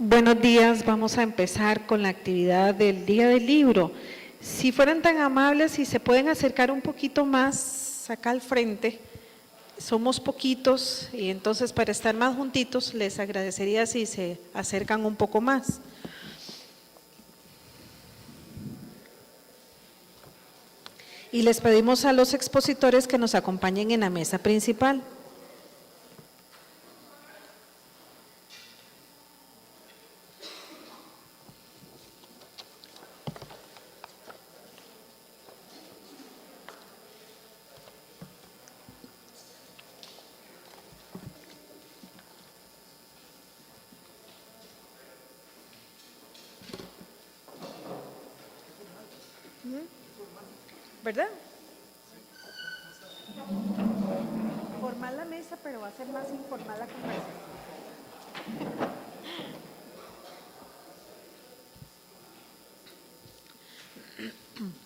Buenos días, vamos a empezar con la actividad del Día del Libro. Si fueran tan amables y se pueden acercar un poquito más acá al frente, somos poquitos y entonces para estar más juntitos les agradecería si se acercan un poco más. Y les pedimos a los expositores que nos acompañen en la mesa principal. ¿Verdad? Formal la mesa, pero va a ser más informal la conversación.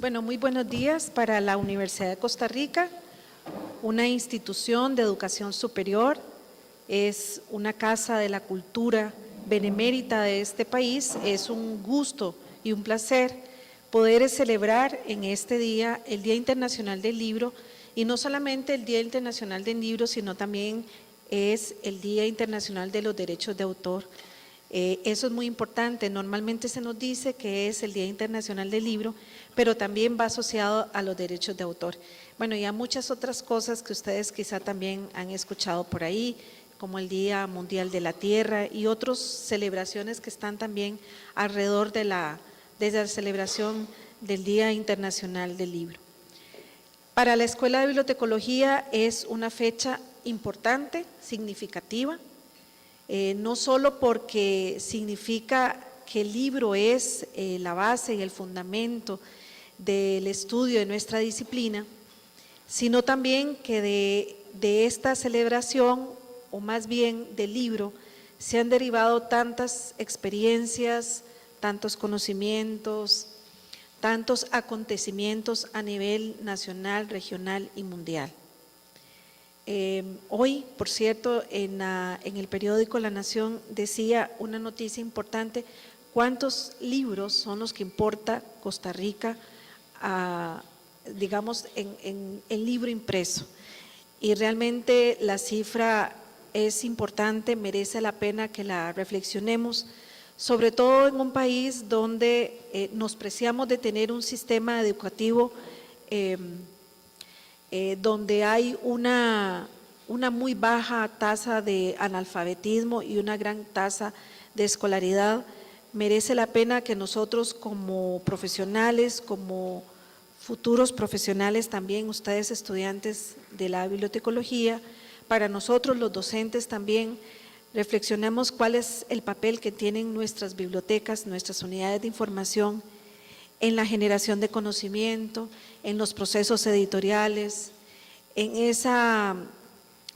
Bueno, muy buenos días para la Universidad de Costa Rica, una institución de educación superior, es una casa de la cultura benemérita de este país. Es un gusto y un placer poder celebrar en este día el Día Internacional del Libro, y no solamente el Día Internacional del Libro, sino también es el Día Internacional de los Derechos de Autor. Eso es muy importante. Normalmente se nos dice que es el Día Internacional del Libro, pero también va asociado a los derechos de autor. Bueno, y a muchas otras cosas que ustedes quizá también han escuchado por ahí, como el Día Mundial de la Tierra y otras celebraciones que están también alrededor de la celebración del Día Internacional del Libro. Para la Escuela de Bibliotecología es una fecha importante, significativa, no solo porque significa que el libro es la base y el fundamento del estudio de nuestra disciplina, sino también que de esta celebración, o más bien del libro, se han derivado tantas experiencias, tantos conocimientos, tantos acontecimientos a nivel nacional, regional y mundial. Hoy, por cierto, en el periódico La Nación decía una noticia importante: ¿cuántos libros son los que importa Costa Rica, digamos, en libro impreso? Y realmente la cifra es importante, merece la pena que la reflexionemos, sobre todo en un país donde nos preciamos de tener un sistema educativo donde hay una muy baja tasa de analfabetismo y una gran tasa de escolaridad. Merece la pena que nosotros como profesionales, como futuros profesionales también, ustedes estudiantes de la bibliotecología, para nosotros los docentes también, reflexionemos cuál es el papel que tienen nuestras bibliotecas, nuestras unidades de información en la generación de conocimiento, en los procesos editoriales, en esa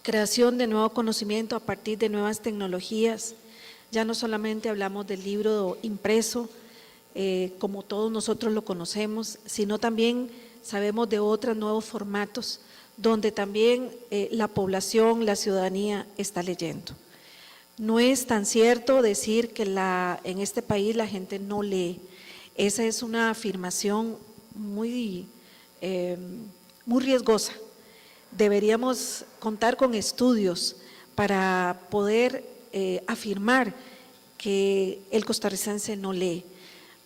creación de nuevo conocimiento a partir de nuevas tecnologías. Ya no solamente hablamos del libro impreso, como todos nosotros lo conocemos, sino también sabemos de otros nuevos formatos donde también la población, la ciudadanía está leyendo. No es tan cierto decir que en este país la gente no lee. Esa es una afirmación muy riesgosa. Deberíamos contar con estudios para poder afirmar que el costarricense no lee.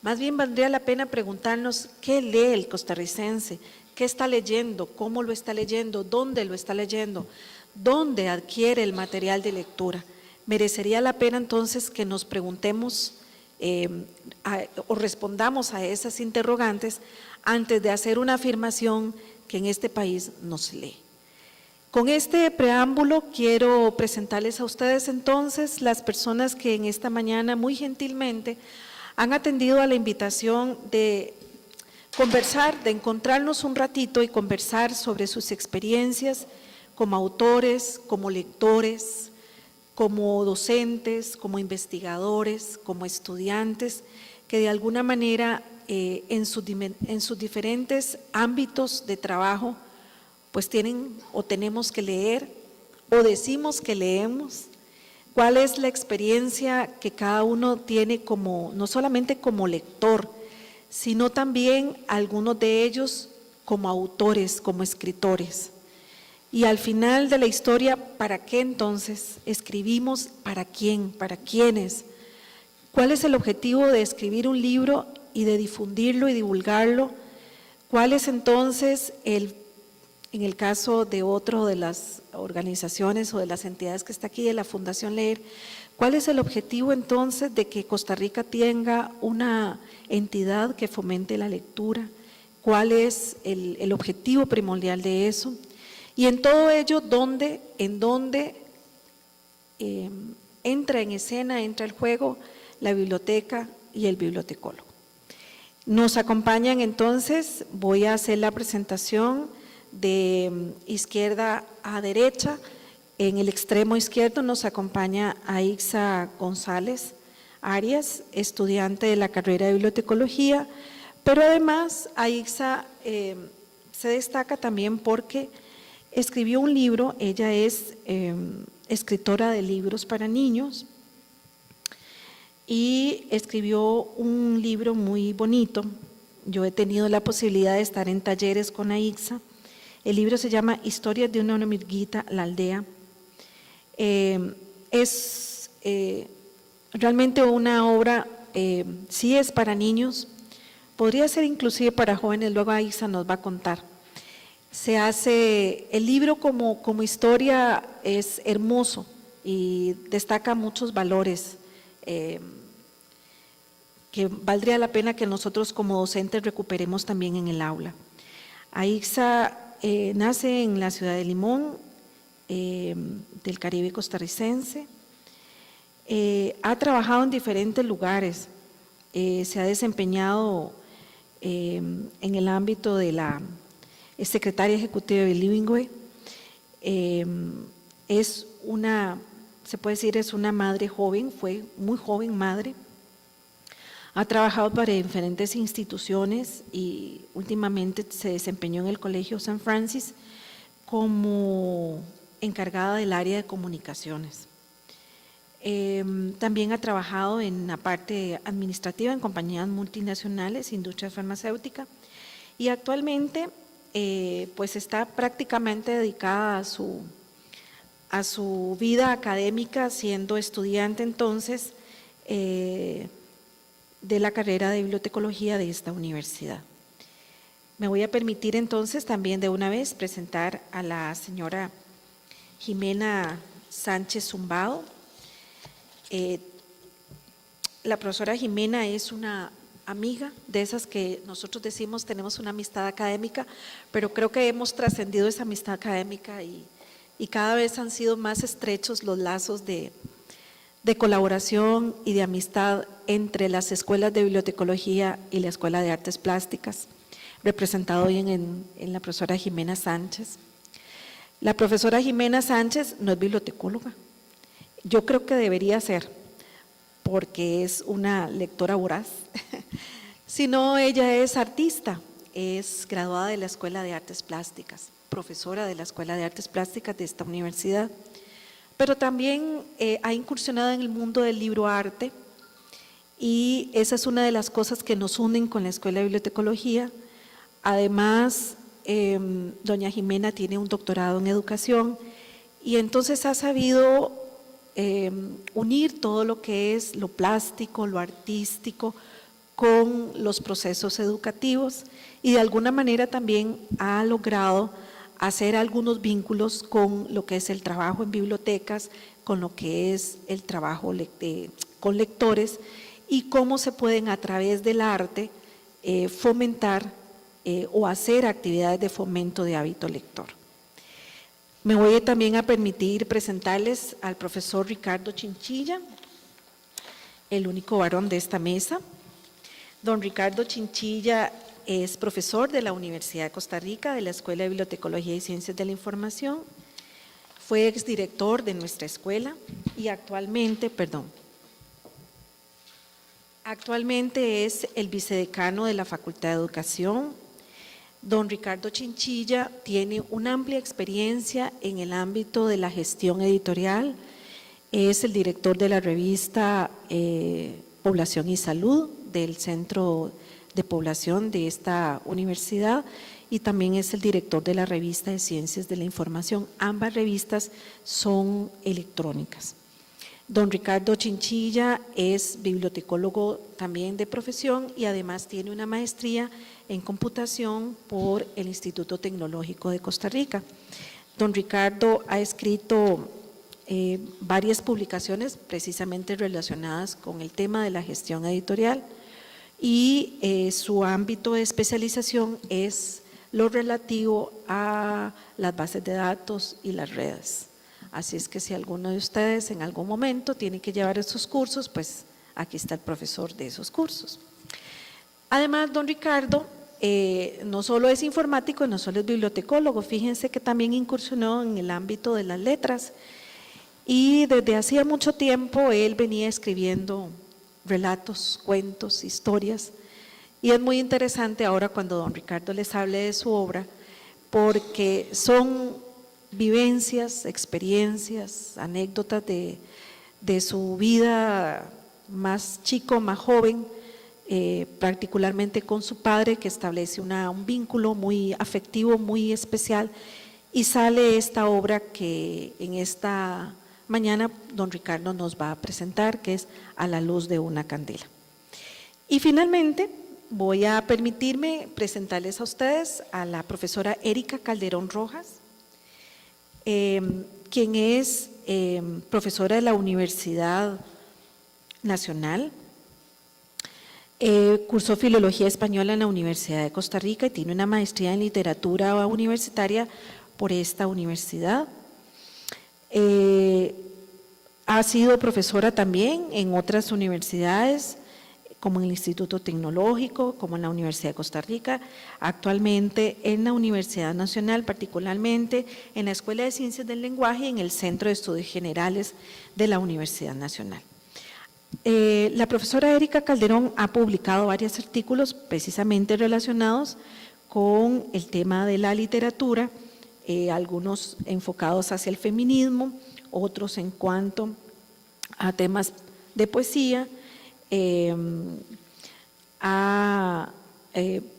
Más bien valdría la pena preguntarnos qué lee el costarricense, qué está leyendo, cómo lo está leyendo, dónde lo está leyendo, dónde adquiere el material de lectura. Merecería la pena entonces que nos preguntemos o respondamos a esas interrogantes antes de hacer una afirmación que en este país no se lee. Con este preámbulo quiero presentarles a ustedes entonces las personas que en esta mañana muy gentilmente han atendido a la invitación de conversar, de encontrarnos un ratito y conversar sobre sus experiencias como autores, como lectores, como docentes, como investigadores, como estudiantes, que de alguna manera en sus diferentes ámbitos de trabajo pues tienen o tenemos que leer o decimos que leemos, cuál es la experiencia que cada uno tiene como, no solamente como lector, sino también algunos de ellos como autores, como escritores. Y al final de la historia, ¿para qué entonces escribimos? ¿Para quién? ¿Para quiénes? ¿Cuál es el objetivo de escribir un libro y de difundirlo y divulgarlo? ¿Cuál es entonces en el caso de otro de las organizaciones o de las entidades que está aquí, de la Fundación Leer, cuál es el objetivo entonces de que Costa Rica tenga una entidad que fomente la lectura? ¿Cuál es el objetivo primordial de eso? Y en todo ello, ¿en dónde entra en escena, entra el juego la biblioteca y el bibliotecólogo? Nos acompañan entonces, voy a hacer la presentación de izquierda a derecha. En el extremo izquierdo nos acompaña Aixa González Arias, estudiante de la carrera de bibliotecología, pero además Aixa se destaca también porque escribió un libro. Ella es escritora de libros para niños y escribió un libro muy bonito. Yo he tenido la posibilidad de estar en talleres con Aixa. El libro se llama Historias de una hormiguita, la aldea. Es realmente una obra, sí es para niños, podría ser inclusive para jóvenes, luego Aixa nos va a contar. Se hace, el libro como historia es hermoso y destaca muchos valores que valdría la pena que nosotros como docentes recuperemos también en el aula. Aixa nace en la ciudad de Limón, del Caribe costarricense. Ha trabajado en diferentes lugares, se ha desempeñado en el ámbito de la secretaria ejecutiva bilingüe. Es una, se puede decir, es una madre joven, fue muy joven madre. Ha trabajado para diferentes instituciones y últimamente se desempeñó en el Colegio San Francis como encargada del área de comunicaciones. También ha trabajado en la parte administrativa en compañías multinacionales, industria farmacéutica, y actualmente pues está prácticamente dedicada a su vida académica, siendo estudiante entonces de la carrera de bibliotecología de esta universidad. Me voy a permitir entonces también de una vez presentar a la señora Jimena Sánchez Zumbado. La profesora Jimena es una amiga de esas que nosotros decimos tenemos una amistad académica, pero creo que hemos trascendido esa amistad académica y cada vez han sido más estrechos los lazos de colaboración y de amistad entre las escuelas de bibliotecología y la Escuela de Artes Plásticas, representado hoy en la profesora Jimena Sánchez. La profesora Jimena Sánchez no es bibliotecóloga, yo creo que debería ser, porque es una lectora voraz, sino ella es artista, es graduada de la Escuela de Artes Plásticas, profesora de la Escuela de Artes Plásticas de esta universidad, pero también ha incursionado en el mundo del libroarte y esa es una de las cosas que nos unen con la Escuela de Bibliotecología. Además, doña Jimena tiene un doctorado en educación y entonces ha sabido unir todo lo que es lo plástico, lo artístico, con los procesos educativos y de alguna manera también ha logrado hacer algunos vínculos con lo que es el trabajo en bibliotecas, con lo que es el trabajo con lectores y cómo se pueden a través del arte fomentar o hacer actividades de fomento de hábito lector. Me voy también a permitir presentarles al profesor Ricardo Chinchilla, el único varón de esta mesa. Don Ricardo Chinchilla es profesor de la Universidad de Costa Rica, de la Escuela de Bibliotecología y Ciencias de la Información, fue exdirector de nuestra escuela y actualmente es el vicedecano de la Facultad de Educación. Don Ricardo Chinchilla tiene una amplia experiencia en el ámbito de la gestión editorial Es el director de la revista Población y Salud del Centro de Población de esta universidad y también es el director de la revista de Ciencias de la Información. Ambas revistas son electrónicas. Don Ricardo Chinchilla es bibliotecólogo también de profesión y además tiene una maestría en computación por el Instituto Tecnológico de Costa Rica. Don Ricardo ha escrito varias publicaciones precisamente relacionadas con el tema de la gestión editorial y su ámbito de especialización es lo relativo a las bases de datos y las redes. Así es que si alguno de ustedes en algún momento tiene que llevar esos cursos, pues aquí está el profesor de esos cursos. Además, don Ricardo no solo es informático, no solo es bibliotecólogo, fíjense que también incursionó en el ámbito de las letras y desde hacía mucho tiempo él venía escribiendo relatos, cuentos, historias y es muy interesante ahora cuando don Ricardo les hable de su obra porque son vivencias, experiencias, anécdotas de su vida más chico, más joven, particularmente con su padre que establece un vínculo muy afectivo, muy especial y sale esta obra que en esta mañana don Ricardo nos va a presentar que es A la luz de una candela. Y finalmente voy a permitirme presentarles a ustedes a la profesora Erika Calderón Rojas, quien es profesora de la Universidad Nacional, cursó Filología Española en la Universidad de Costa Rica y tiene una maestría en Literatura Universitaria por esta universidad. Ha sido profesora también en otras universidades, como en el Instituto Tecnológico, como en la Universidad de Costa Rica, actualmente en la Universidad Nacional, particularmente en la Escuela de Ciencias del Lenguaje y en el Centro de Estudios Generales de la Universidad Nacional. La profesora Erika Calderón ha publicado varios artículos precisamente relacionados con el tema de la literatura, algunos enfocados hacia el feminismo, otros en cuanto a temas de poesía,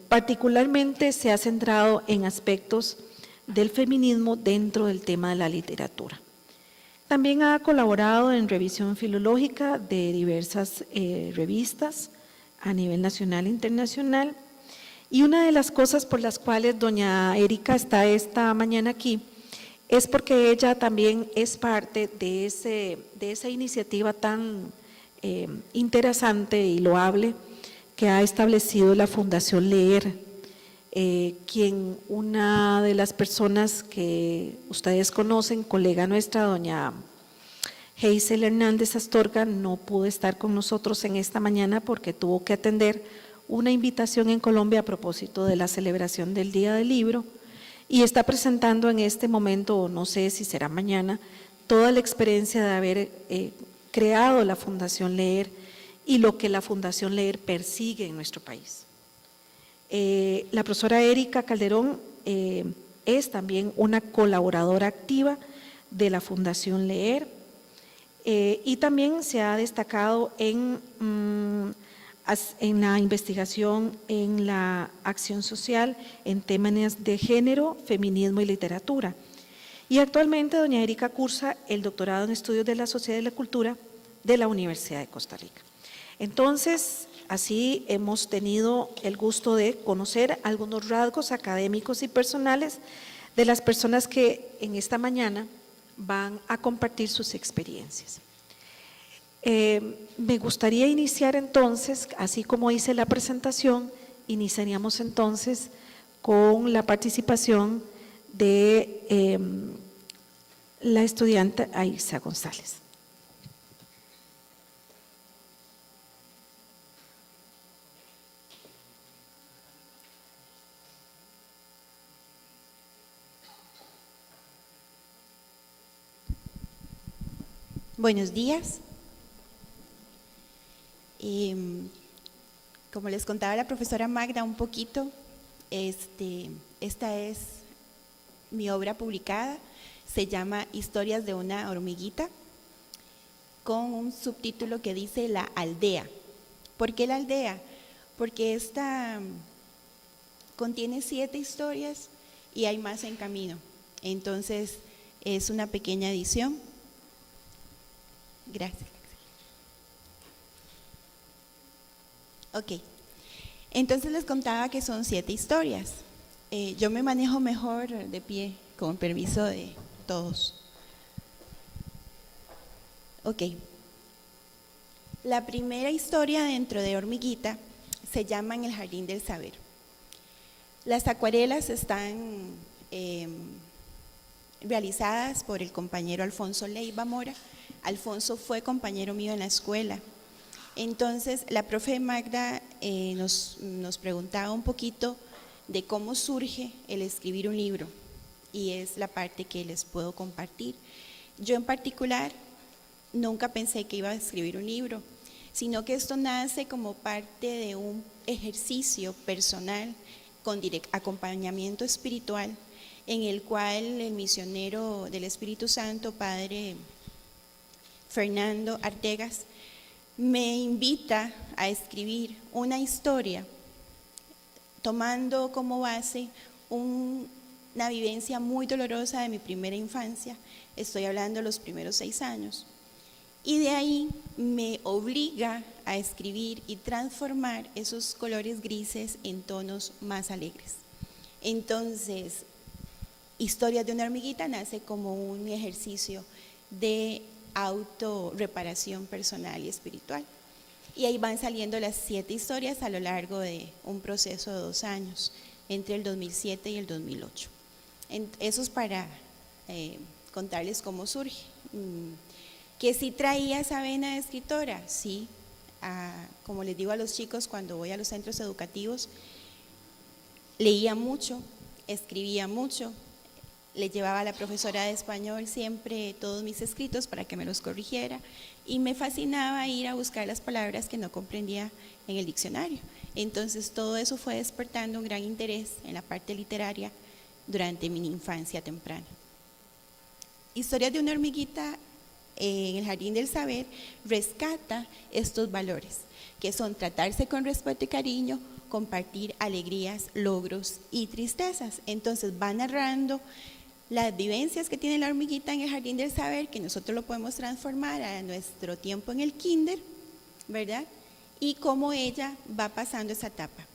particularmente se ha centrado en aspectos del feminismo dentro del tema de la literatura. También ha colaborado en revisión filológica de diversas revistas a nivel nacional e internacional y una de las cosas por las cuales doña Erika está esta mañana aquí es porque ella también es parte de esa iniciativa tan interesante y loable que ha establecido la Fundación Leer, quien una de las personas que ustedes conocen, colega nuestra, doña Hazel Hernández Astorga, no pudo estar con nosotros en esta mañana porque tuvo que atender una invitación en Colombia a propósito de la celebración del Día del Libro y está presentando en este momento, o no sé si será mañana, toda la experiencia de haber creado la Fundación Leer y lo que la Fundación Leer persigue en nuestro país. La profesora Erika Calderón es también una colaboradora activa de la Fundación Leer y también se ha destacado en la investigación, en la acción social, en temas de género, feminismo y literatura. Y actualmente doña Erika cursa el doctorado en estudios de la sociedad y la cultura de la Universidad de Costa Rica. Entonces, así hemos tenido el gusto de conocer algunos rasgos académicos y personales de las personas que en esta mañana van a compartir sus experiencias. Me gustaría iniciar entonces, así como hice la presentación, iniciaríamos entonces con la participación de la estudiante Aixa González. Buenos días. Como les contaba la profesora Magda un poquito, esta es mi obra publicada, se llama Historias de una hormiguita. con un subtítulo que dice La aldea. ¿Por qué la aldea? Porque esta contiene 7 historias y hay más en camino. Entonces, es una pequeña edición. Gracias. Ok. Entonces les contaba que son 7 historias. Yo me manejo mejor de pie, con permiso de todos. Ok. La primera historia dentro de Hormiguita se llama En el Jardín del Saber. Las acuarelas están realizadas por el compañero Alfonso Leiva Mora. Alfonso fue compañero mío en la escuela. Entonces, la profe Magda nos preguntaba un poquito de cómo surge el escribir un libro, y es la parte que les puedo compartir. Yo en particular nunca pensé que iba a escribir un libro, sino que esto nace como parte de un ejercicio personal con acompañamiento espiritual, en el cual el misionero del Espíritu Santo, Padre Fernando Artegas, me invita a escribir una historia tomando como base una vivencia muy dolorosa de mi primera infancia. Estoy hablando de los primeros 6 años. Y de ahí me obliga a escribir y transformar esos colores grises en tonos más alegres. Entonces, Historias de una hormiguita nace como un ejercicio de autorreparación personal y espiritual. Y ahí van saliendo las 7 historias a lo largo de un proceso de 2 años, entre el 2007 y el 2008. Eso es para contarles cómo surge. Que sí traía esa vena de escritora, sí. Como les digo a los chicos cuando voy a los centros educativos, leía mucho, escribía mucho, le llevaba a la profesora de español siempre todos mis escritos para que me los corrigiera, y me fascinaba ir a buscar las palabras que no comprendía en el diccionario. Entonces todo eso fue despertando un gran interés en la parte literaria durante mi infancia temprana. Historias de una hormiguita en el Jardín del Saber rescata estos valores, que son tratarse con respeto y cariño, compartir alegrías, logros y tristezas. Entonces va narrando las vivencias que tiene la hormiguita en el Jardín del Saber, que nosotros lo podemos transformar a nuestro tiempo en el kinder, ¿verdad? Y cómo ella va pasando esa etapa.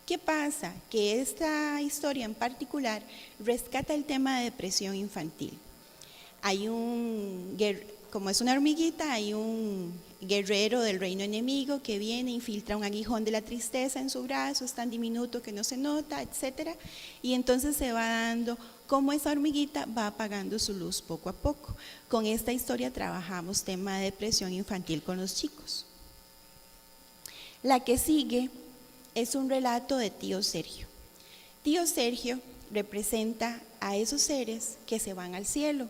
¿Qué pasa? Que esta historia en particular rescata el tema de depresión infantil. Hay como es una hormiguita, hay un guerrero del reino enemigo que viene, infiltra un aguijón de la tristeza en su brazo, es tan diminuto que no se nota, etcétera, y entonces se va dando cómo esa hormiguita va apagando su luz poco a poco. Con esta historia trabajamos tema de depresión infantil con los chicos. La que sigue es un relato de tío Sergio. Tío Sergio representa a esos seres que se van al cielo.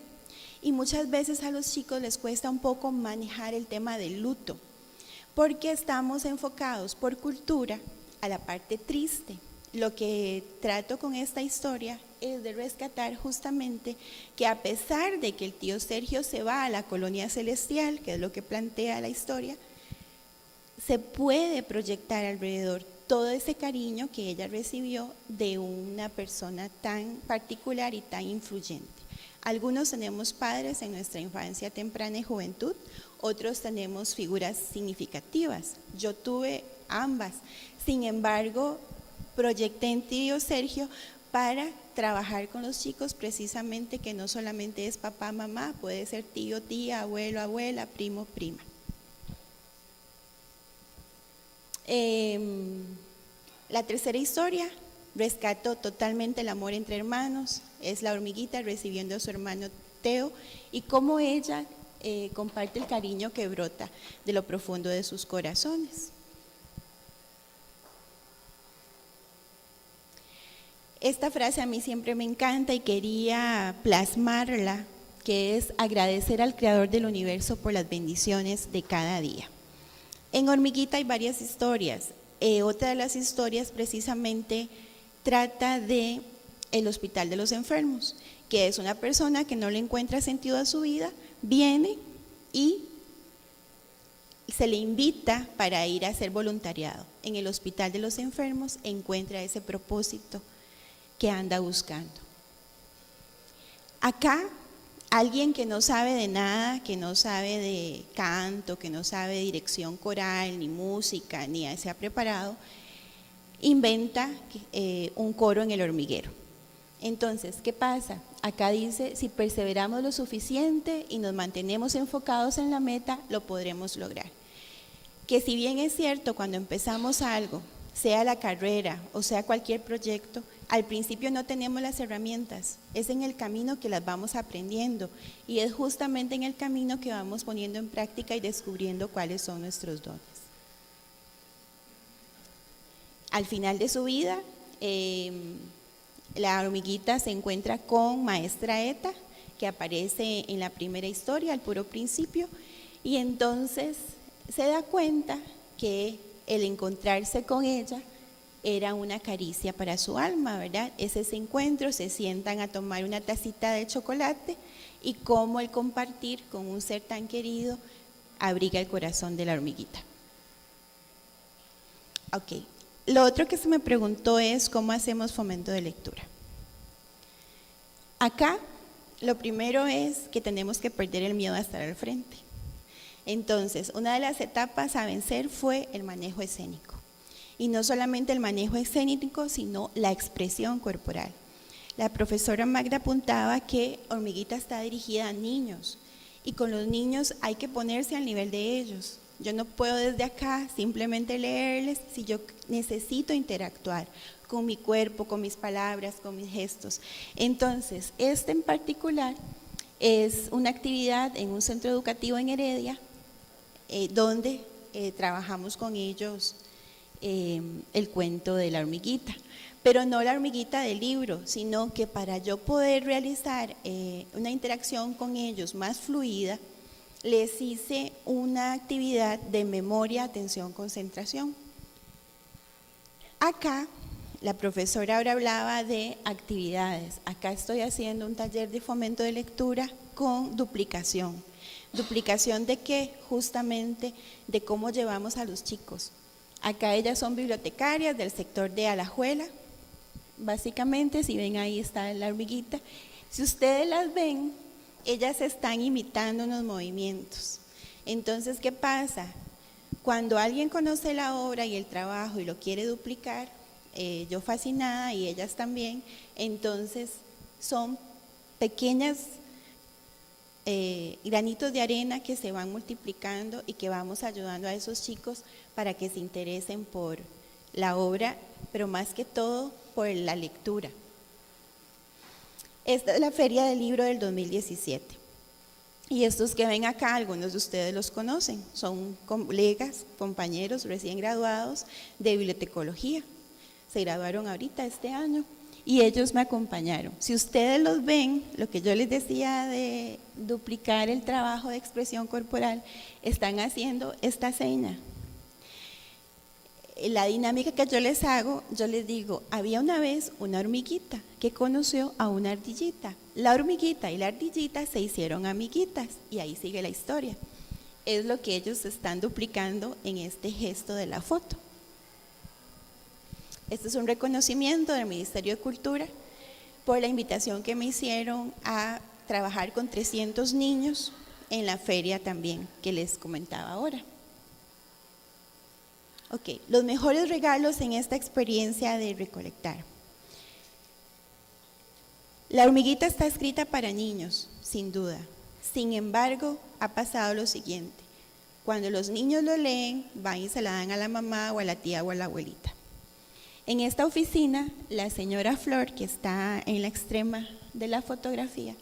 Y muchas veces a los chicos les cuesta un poco manejar el tema del luto, porque estamos enfocados por cultura a la parte triste. Lo que trato con esta historia es de rescatar justamente que a pesar de que el tío Sergio se va a la colonia celestial, que es lo que plantea la historia, se puede proyectar alrededor todo ese cariño que ella recibió de una persona tan particular y tan influyente. Algunos tenemos padres en nuestra infancia temprana y juventud, otros tenemos figuras significativas. Yo tuve ambas, sin embargo, proyecté en tío Sergio para trabajar con los chicos precisamente que no solamente es papá, mamá, puede ser tío, tía, abuelo, abuela, primo, prima. La tercera historia, rescató totalmente el amor entre hermanos, es la hormiguita recibiendo a su hermano Teo y cómo ella comparte el cariño que brota de lo profundo de sus corazones. Esta frase a mí siempre me encanta y quería plasmarla, que es agradecer al Creador del universo por las bendiciones de cada día. En Hormiguita hay varias historias. Otra de las historias precisamente trata de el Hospital de los Enfermos, que es una persona que no le encuentra sentido a su vida, viene y se le invita para ir a hacer voluntariado. En el Hospital de los Enfermos encuentra ese propósito que anda buscando. Acá, alguien que no sabe de nada, que no sabe de canto, que no sabe de dirección coral, ni música, ni se ha preparado, inventa un coro en el hormiguero. Entonces, ¿qué pasa? Acá dice, si perseveramos lo suficiente y nos mantenemos enfocados en la meta, lo podremos lograr. Que si bien es cierto, cuando empezamos algo, sea la carrera o sea cualquier proyecto, al principio no tenemos las herramientas, es en el camino que las vamos aprendiendo y es justamente en el camino que vamos poniendo en práctica y descubriendo cuáles son nuestros dones. Al final de su vida, la hormiguita se encuentra con Maestra Eta, que aparece en la primera historia, al puro principio, y entonces se da cuenta que el encontrarse con ella era una caricia para su alma, ¿verdad? Es ese encuentro, se sientan a tomar una tacita de chocolate y cómo el compartir con un ser tan querido abriga el corazón de la hormiguita. Ok, lo otro que se me preguntó es cómo hacemos fomento de lectura. Acá lo primero es que tenemos que perder el miedo a estar al frente. Entonces, una de las etapas a vencer fue el manejo escénico. Y no solamente el manejo escénico, sino la expresión corporal. La profesora Magda apuntaba que Hormiguita está dirigida a niños y con los niños hay que ponerse al nivel de ellos. Yo no puedo desde acá simplemente leerles si yo necesito interactuar con mi cuerpo, con mis palabras, con mis gestos. Entonces, este en particular es una actividad en un centro educativo en Heredia, donde trabajamos con ellos el cuento de la hormiguita, pero no la hormiguita del libro, sino que para yo poder realizar una interacción con ellos más fluida, les hice una actividad de memoria, atención, concentración. Acá la profesora ahora hablaba de actividades. Acá estoy haciendo un taller de fomento de lectura con duplicación. ¿Duplicación de qué? Justamente de cómo llevamos a los chicos. Acá ellas son bibliotecarias del sector de Alajuela. Básicamente, si ven ahí está la hormiguita. Si ustedes las ven, ellas están imitando unos movimientos. Entonces, ¿qué pasa? Cuando alguien conoce la obra y el trabajo y lo quiere duplicar, yo fascinada y ellas también, entonces son pequeñas granitos de arena que se van multiplicando y que vamos ayudando a esos chicos para que se interesen por la obra, pero más que todo por la lectura. Esta es la Feria del Libro del 2017 y estos que ven acá, algunos de ustedes los conocen, son colegas, compañeros recién graduados de bibliotecología, se graduaron ahorita este año y ellos me acompañaron. Si ustedes los ven, lo que yo les decía de duplicar el trabajo de expresión corporal, están haciendo esta seña. La dinámica que yo les hago, yo les digo, había una vez una hormiguita que conoció a una ardillita. La hormiguita y la ardillita se hicieron amiguitas y ahí sigue la historia. Es lo que ellos están duplicando en este gesto de la foto. Este es un reconocimiento del Ministerio de Cultura por la invitación que me hicieron a trabajar con 300 niños en la feria también, que les comentaba ahora. Ok, los mejores regalos en esta experiencia de recolectar. La hormiguita está escrita para niños, sin duda. Sin embargo, ha pasado lo siguiente. Cuando los niños lo leen, van y se la dan a la mamá o a la tía o a la abuelita. En esta oficina, la señora Flor, que está en la extrema de la fotografía,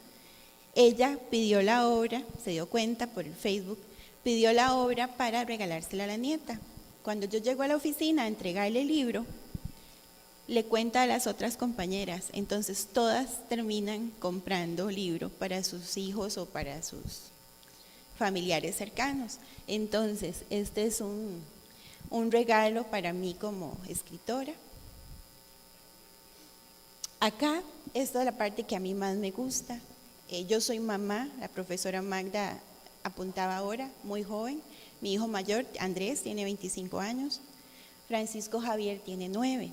ella pidió la obra, se dio cuenta por el Facebook, pidió la obra para regalársela a la nieta. Cuando yo llego a la oficina a entregarle el libro, le cuenta a las otras compañeras, entonces todas terminan comprando libro para sus hijos o para sus familiares cercanos. Entonces, este es un regalo para mí como escritora. Acá, esta es la parte que a mí más me gusta. Yo soy mamá, la profesora Magda apuntaba ahora, muy joven. Mi hijo mayor, Andrés, tiene 25 años. Francisco Javier tiene 9.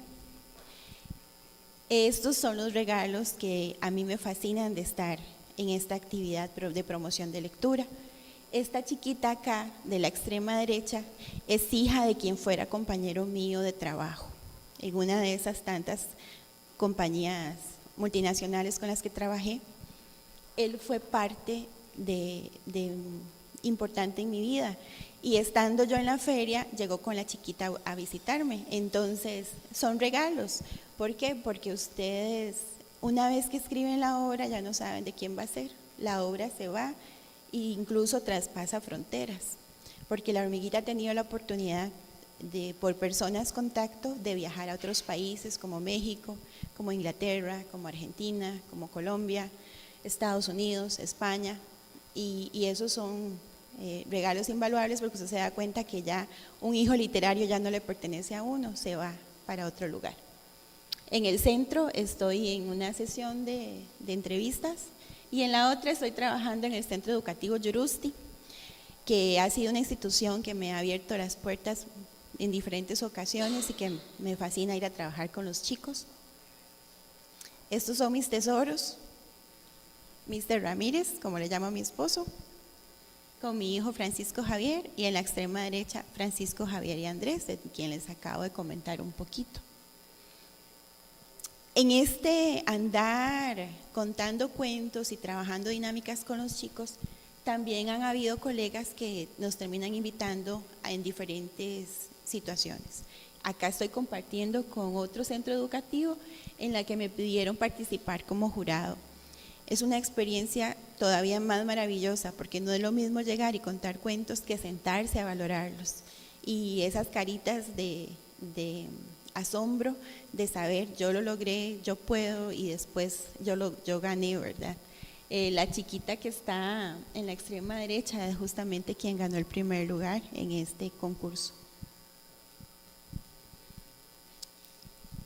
Estos son los regalos que a mí me fascinan de estar en esta actividad de promoción de lectura. Esta chiquita acá, de la extrema derecha, es hija de quien fuera compañero mío de trabajo en una de esas tantas compañías multinacionales con las que trabajé. Él fue parte importante en mi vida, y estando yo en la feria, llegó con la chiquita a visitarme. Entonces, son regalos. ¿Por qué? Porque ustedes, una vez que escriben la obra, ya no saben de quién va a ser. La obra se va e incluso traspasa fronteras, porque la hormiguita ha tenido la oportunidad por personas contacto, de viajar a otros países como México, como Inglaterra, como Argentina, como Colombia, Estados Unidos, España, y esos son regalos invaluables, porque usted se da cuenta que ya un hijo literario ya no le pertenece a uno, se va para otro lugar. En el centro estoy en una sesión de entrevistas, y en la otra estoy trabajando en el Centro Educativo Yurusti, que ha sido una institución que me ha abierto las puertas en diferentes ocasiones y que me fascina ir a trabajar con los chicos. Estos son mis tesoros, Mr. Ramírez, como le llamo a mi esposo, con mi hijo Francisco Javier, y en la extrema derecha Francisco Javier y Andrés, de quien les acabo de comentar un poquito. En este andar contando cuentos y trabajando dinámicas con los chicos, también han habido colegas que nos terminan invitando en diferentes situaciones. Acá estoy compartiendo con otro centro educativo en la que me pidieron participar como jurado. Es una experiencia todavía más maravillosa, porque no es lo mismo llegar y contar cuentos que sentarse a valorarlos. Y esas caritas de asombro, de saber yo lo logré, yo puedo, y después yo gané, ¿verdad? La chiquita que está en la extrema derecha es justamente quien ganó el primer lugar en este concurso.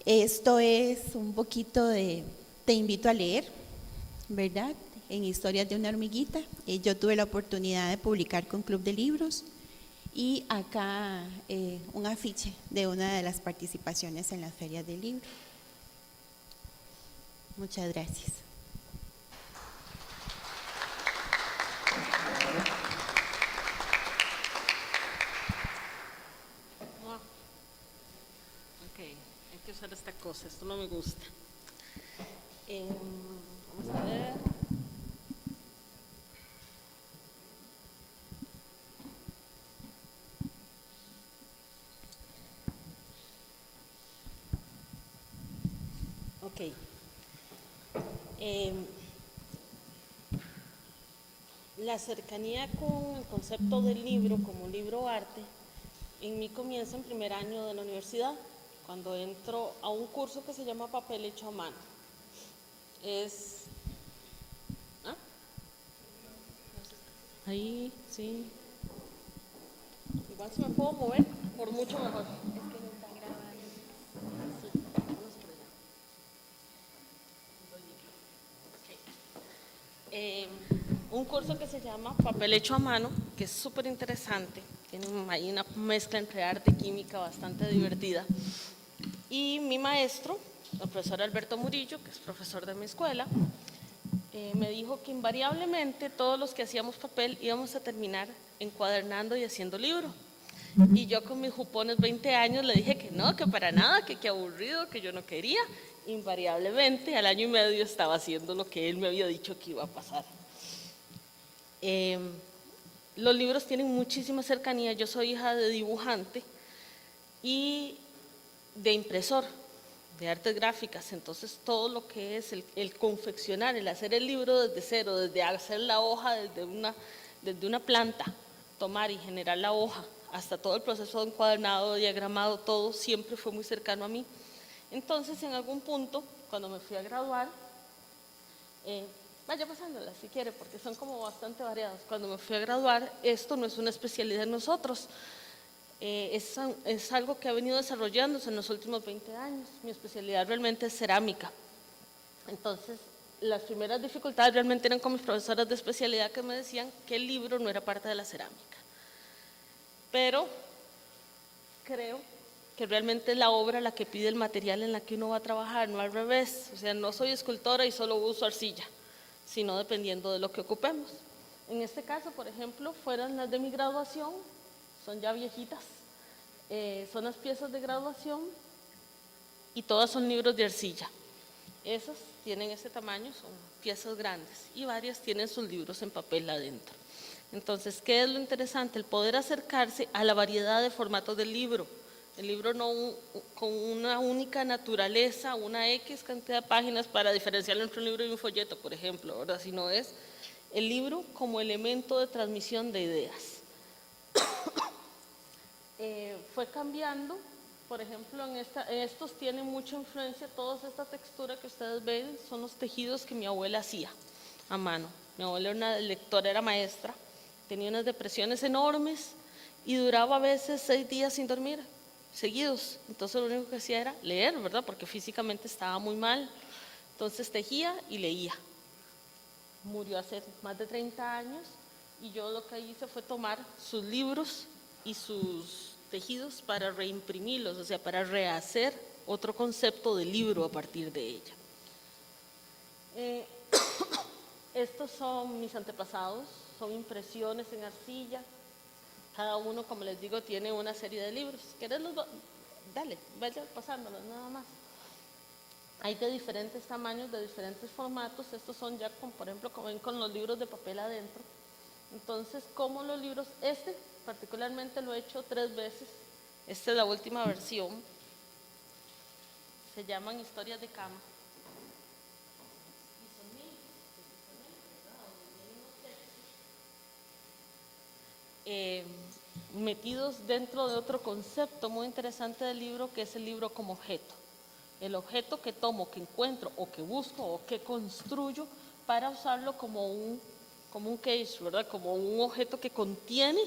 Esto es un poquito de Te invito a leer, ¿verdad? En Historias de una hormiguita. Yo tuve la oportunidad de publicar con Club de Libros, y acá un afiche de una de las participaciones en las ferias del libro. Muchas gracias. Ok, hay que usar esta cosa, esto no me gusta. Vamos a ver. Ok. La cercanía con el concepto del libro como libro arte en mí comienza en primer año de la universidad, cuando entro a un curso que se llama Papel hecho a mano. ¿Ah? Ahí, sí. Igual si me puedo mover, por mucho mejor. Un curso que se llama Papel hecho a mano, que es súper interesante, tiene ahí una mezcla entre arte y química bastante divertida. Y mi maestro, el profesor Alberto Murillo, que es profesor de mi escuela, me dijo que invariablemente todos los que hacíamos papel íbamos a terminar encuadernando y haciendo libro. Y yo con mis jupones 20 años le dije que no, que para nada, que qué aburrido, que yo no quería. Invariablemente al año y medio estaba haciendo lo que él me había dicho que iba a pasar. Los libros tienen muchísima cercanía. Yo soy hija de dibujante y de impresor, de artes gráficas, entonces todo lo que es el confeccionar, el hacer el libro desde cero, desde hacer la hoja desde una planta, tomar y generar la hoja, hasta todo el proceso de encuadernado, diagramado, todo siempre fue muy cercano a mí. Entonces, en algún punto, cuando me fui a graduar, vaya pasándola si quiere, porque son como bastante variados. Cuando me fui a graduar, esto no es una especialidad en nosotros, es algo que ha venido desarrollándose en los últimos 20 años. Mi especialidad realmente es cerámica. Entonces, las primeras dificultades realmente eran con mis profesoras de especialidad que me decían que el libro no era parte de la cerámica. Pero creo que realmente es la obra la que pide el material en la que uno va a trabajar, no al revés. O sea, no soy escultora y solo uso arcilla, sino dependiendo de lo que ocupemos. En este caso, por ejemplo, fueron las de mi graduación, son ya viejitas, son las piezas de graduación y todas son libros de arcilla. Esas tienen ese tamaño, son piezas grandes y varias tienen sus libros en papel adentro. Entonces, ¿qué es lo interesante? El poder acercarse a la variedad de formatos del libro. El libro no con una única naturaleza, una X cantidad de páginas para diferenciarlo entre un libro y un folleto, por ejemplo, ¿verdad? Sino es el libro como elemento de transmisión de ideas. Fue cambiando, por ejemplo, en estos tienen mucha influencia, toda esta textura que ustedes ven son los tejidos que mi abuela hacía a mano. Mi abuela era una lectora, era maestra, tenía unas depresiones enormes y duraba a veces 6 días sin dormir, seguidos. Entonces lo único que hacía era leer, ¿verdad? Porque físicamente estaba muy mal. Entonces tejía y leía. Murió hace más de 30 años y yo lo que hice fue tomar sus libros y sus tejidos para reimprimirlos, o sea, para rehacer otro concepto de libro a partir de ella. Estos son mis antepasados, son impresiones en arcilla. Cada uno, como les digo, tiene una serie de libros. ¿Quieres los? Dale, vaya pasándolos nada más. Hay de diferentes tamaños, de diferentes formatos. Estos son ya, por ejemplo, como ven, con los libros de papel adentro. Entonces, como los libros, este particularmente lo he hecho 3 veces. Esta es la última versión. Se llaman Historias de Cama. Metidos dentro de otro concepto muy interesante del libro, que es el libro como objeto. El objeto que tomo, que encuentro o que busco o que construyo para usarlo como un case, ¿verdad? Como un objeto que contiene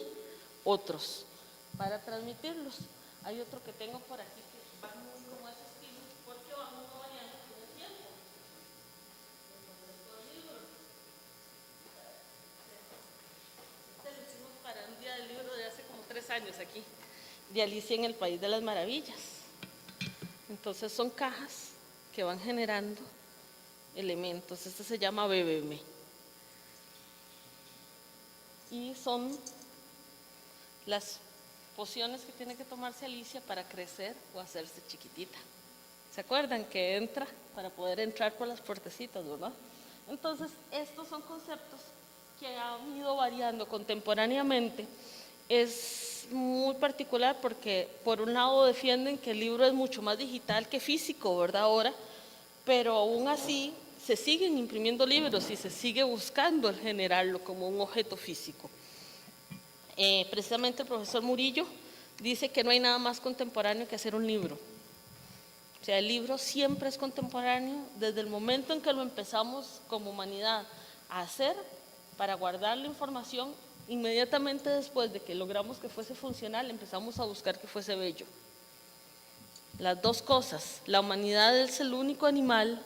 otros para transmitirlos. Hay otro que tengo por aquí que va muy como ese estilo porque va muy variando con el tiempo. Este lo hicimos para un día del libro de hace como 3 años aquí, de Alicia en el País de las Maravillas. Entonces son cajas que van generando elementos. Este se llama BBM. Y son las pociones que tiene que tomarse Alicia para crecer o hacerse chiquitita. ¿Se acuerdan que entra para poder entrar por las puertecitas, verdad? Entonces, estos son conceptos que han ido variando contemporáneamente. Es muy particular porque, por un lado, defienden que el libro es mucho más digital que físico, ¿verdad? Ahora, pero aún así se siguen imprimiendo libros y se sigue buscando el generarlo como un objeto físico. Precisamente el profesor Murillo dice que no hay nada más contemporáneo que hacer un libro. O sea, el libro siempre es contemporáneo desde el momento en que lo empezamos como humanidad a hacer para guardar la información. Inmediatamente después de que logramos que fuese funcional, empezamos a buscar que fuese bello. Las dos cosas. La humanidad es el único animal,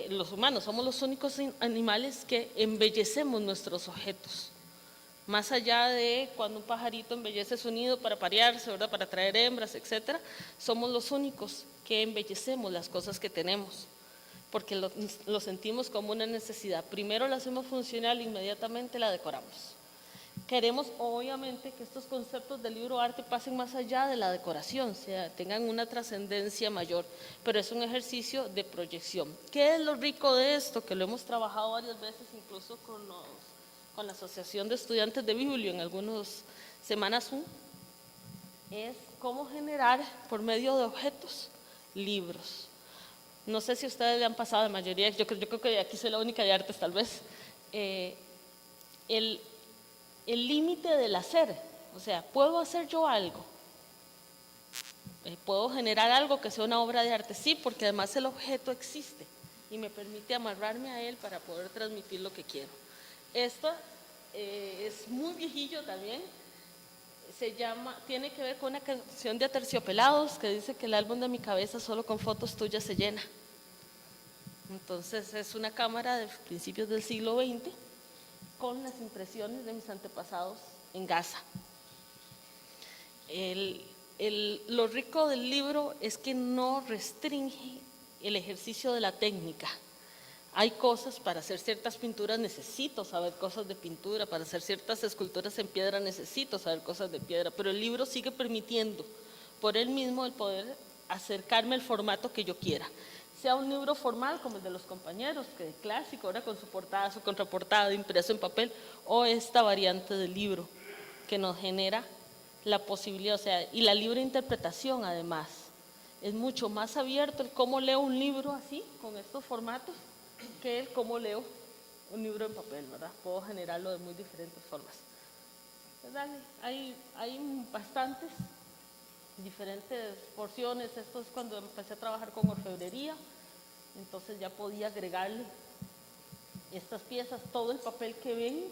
los humanos somos los únicos animales que embellecemos nuestros objetos. Más allá de cuando un pajarito embellece su nido para parearse, ¿verdad? Para traer hembras, etc., somos los únicos que embellecemos las cosas que tenemos, porque lo sentimos como una necesidad. Primero la hacemos funcional, inmediatamente la decoramos. Queremos, obviamente, que estos conceptos del libro arte pasen más allá de la decoración, o sea, tengan una trascendencia mayor, pero es un ejercicio de proyección. ¿Qué es lo rico de esto? Que lo hemos trabajado varias veces, incluso con la Asociación de Estudiantes de Biblio en algunas semanas Zoom, es cómo generar por medio de objetos libros. No sé si a ustedes le han pasado, la mayoría, yo creo que aquí soy la única de artes tal vez, el límite del hacer, o sea, ¿puedo hacer yo algo? ¿Puedo generar algo que sea una obra de arte? Sí, porque además el objeto existe y me permite amarrarme a él para poder transmitir lo que quiero. Esto es muy viejillo también, tiene que ver con una canción de Aterciopelados que dice que el álbum de mi cabeza solo con fotos tuyas se llena. Entonces es una cámara de principios del siglo XX con las impresiones de mis antepasados en Gaza. Lo rico del libro es que no restringe el ejercicio de la técnica. Hay cosas, para hacer ciertas pinturas necesito saber cosas de pintura, para hacer ciertas esculturas en piedra necesito saber cosas de piedra, pero el libro sigue permitiendo por él mismo el poder acercarme al formato que yo quiera. Sea un libro formal como el de los compañeros, que es clásico, ahora con su portada, su contraportada, impreso en papel, o esta variante del libro que nos genera la posibilidad, o sea, y la libre interpretación además. Es mucho más abierto el cómo leo un libro así, con estos formatos, que el cómo leo un libro en papel, ¿verdad? Puedo generarlo de muy diferentes formas. ¿Verdad? Hay bastantes diferentes porciones. Esto es cuando empecé a trabajar con orfebrería, entonces ya podía agregarle estas piezas. Todo el papel que ven